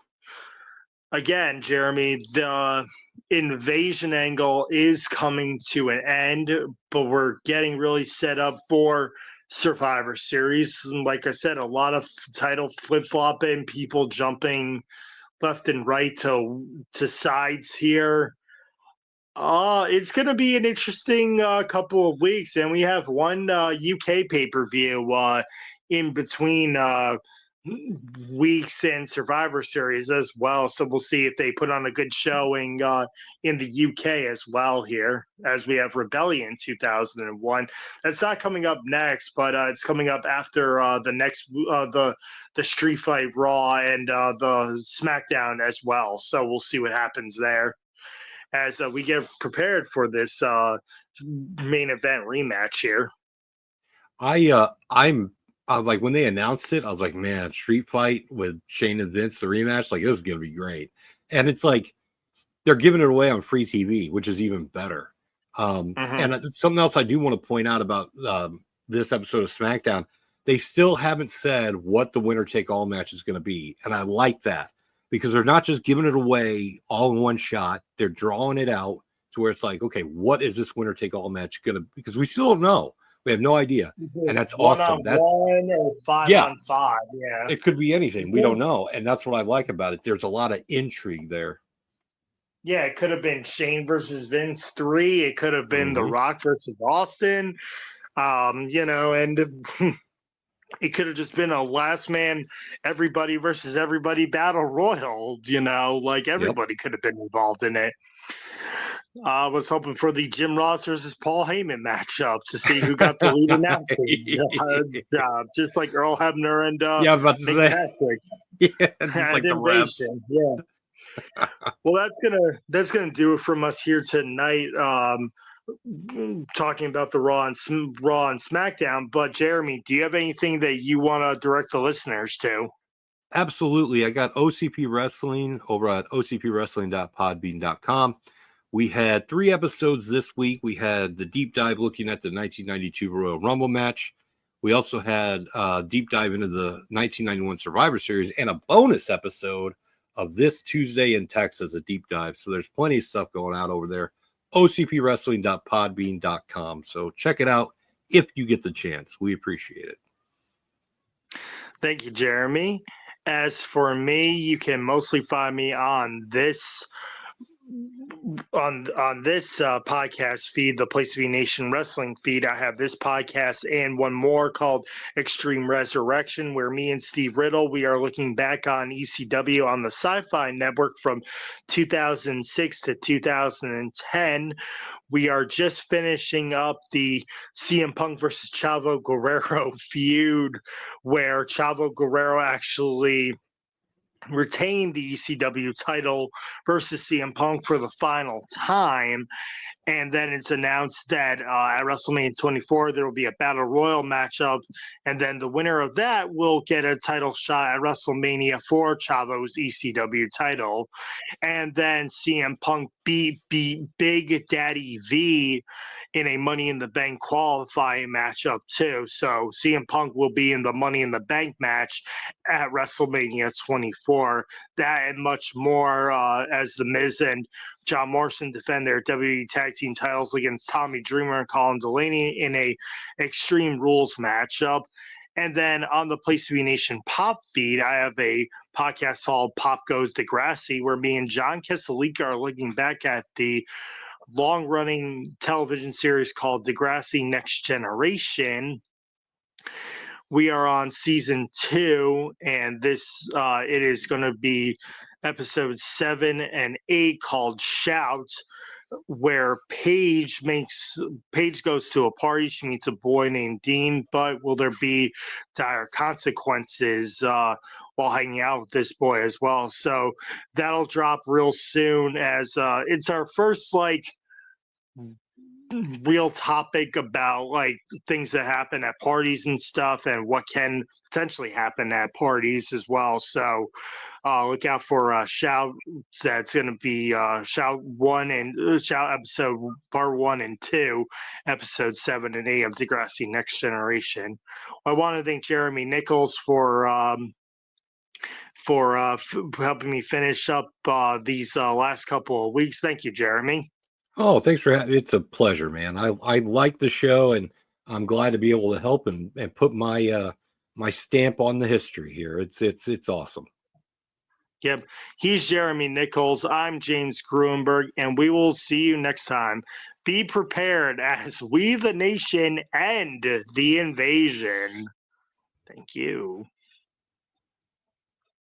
[SPEAKER 7] again, Jeremy, the invasion angle is coming to an end, but we're getting really set up for Survivor Series. Like I said, a lot of title flip-flopping, people jumping left and right to sides here. It's going to be an interesting couple of weeks, and we have one UK pay-per-view in between weeks and Survivor Series as well. So we'll see if they put on a good showing in the UK as well here, as we have Rebellion 2001. That's not coming up next, but it's coming up after the next the Street Fight Raw and the SmackDown as well. So we'll see what happens there as we get prepared for this main event rematch here.
[SPEAKER 8] I was like, when they announced it, I was like, man, Street Fight with Shane and Vince, the rematch, like, this is going to be great. And it's like, they're giving it away on free TV, which is even better. And something else I do want to point out about this episode of SmackDown, they still haven't said what the winner-take-all match is going to be. And I like that, because they're not just giving it away all in one shot. They're drawing it out to where it's like, okay, what is this winner-take-all match going to be? Because we still don't know. We have no idea, and that's awesome. That's
[SPEAKER 7] 1-on-1 or 5-on-5. Yeah,
[SPEAKER 8] it could be anything. We don't know, and that's what I like about it. There's a lot of intrigue there.
[SPEAKER 7] Yeah, it could have been Shane versus Vince 3. It could have been The Rock versus Austin. And it could have just been a last man, everybody versus everybody battle royal, like everybody could have been involved in it. I was hoping for the Jim Ross versus Paul Heyman matchup to see who got the lead announcing job, just like Earl Hebner and
[SPEAKER 8] Yeah, I was about to
[SPEAKER 7] Nick
[SPEAKER 8] say.
[SPEAKER 7] Patrick.
[SPEAKER 8] Yeah, it's like the refs.
[SPEAKER 7] Yeah. Well, that's gonna do it from us here tonight. Talking about the Raw and SmackDown. But Jeremy, do you have anything that you want to direct the listeners to?
[SPEAKER 8] Absolutely. I got OCP Wrestling over at ocpwrestling.podbean.com. We had 3 episodes this week. We had the deep dive looking at the 1992 Royal Rumble match. We also had a deep dive into the 1991 Survivor Series and a bonus episode of This Tuesday in Texas, a deep dive. So there's plenty of stuff going out over there. ocpwrestling.podbean.com. So check it out if you get the chance. We appreciate it.
[SPEAKER 7] Thank you, Jeremy. As for me, you can mostly find me on this podcast feed, the Place to Be Nation Wrestling feed. I have this podcast and one more called Extreme Resurrection, where me and Steve Riddle, we are looking back on ECW on the Sci-Fi Network from 2006 to 2010. We are just finishing up the CM Punk versus Chavo Guerrero feud, where Chavo Guerrero actually retained the ECW title versus CM Punk for the final time. And then it's announced that at WrestleMania 24, there will be a Battle Royal matchup. And then the winner of that will get a title shot at WrestleMania for Chavo's ECW title. And then CM Punk beat Big Daddy V in a Money in the Bank qualifying matchup too. So CM Punk will be in the Money in the Bank match at WrestleMania 24. That and much more as The Miz and John Morrison defend their WWE Tag Team titles against Tommy Dreamer and Colin Delaney in a Extreme Rules matchup. And then on the Place to Be Nation Pop feed, I have a podcast called Pop Goes Degrassi, where me and John Kesalika are looking back at the long-running television series called Degrassi Next Generation. We are on season 2, and this it is going to be episodes 7 and 8 called Shout, where Paige goes to a party. She meets a boy named Dean, but will there be dire consequences while hanging out with this boy as well? So that'll drop real soon, as it's our first real topic about things that happen at parties and stuff, and what can potentially happen at parties as well. So look out for Shout. That's going to be Shout 1 and Shout episode part 1 and 2, episode 7 and 8 of Degrassi Next Generation. I want to thank Jeremy Nichols for helping me finish up these last couple of weeks. Thank you, Jeremy.
[SPEAKER 8] Oh, thanks for having. It's a pleasure, man. I like the show, and I'm glad to be able to help and put my my stamp on the history here. It's awesome.
[SPEAKER 7] Yep. He's Jeremy Nichols. I'm James Gruenberg, and we will see you next time. Be prepared as we, the nation, end the invasion. Thank you.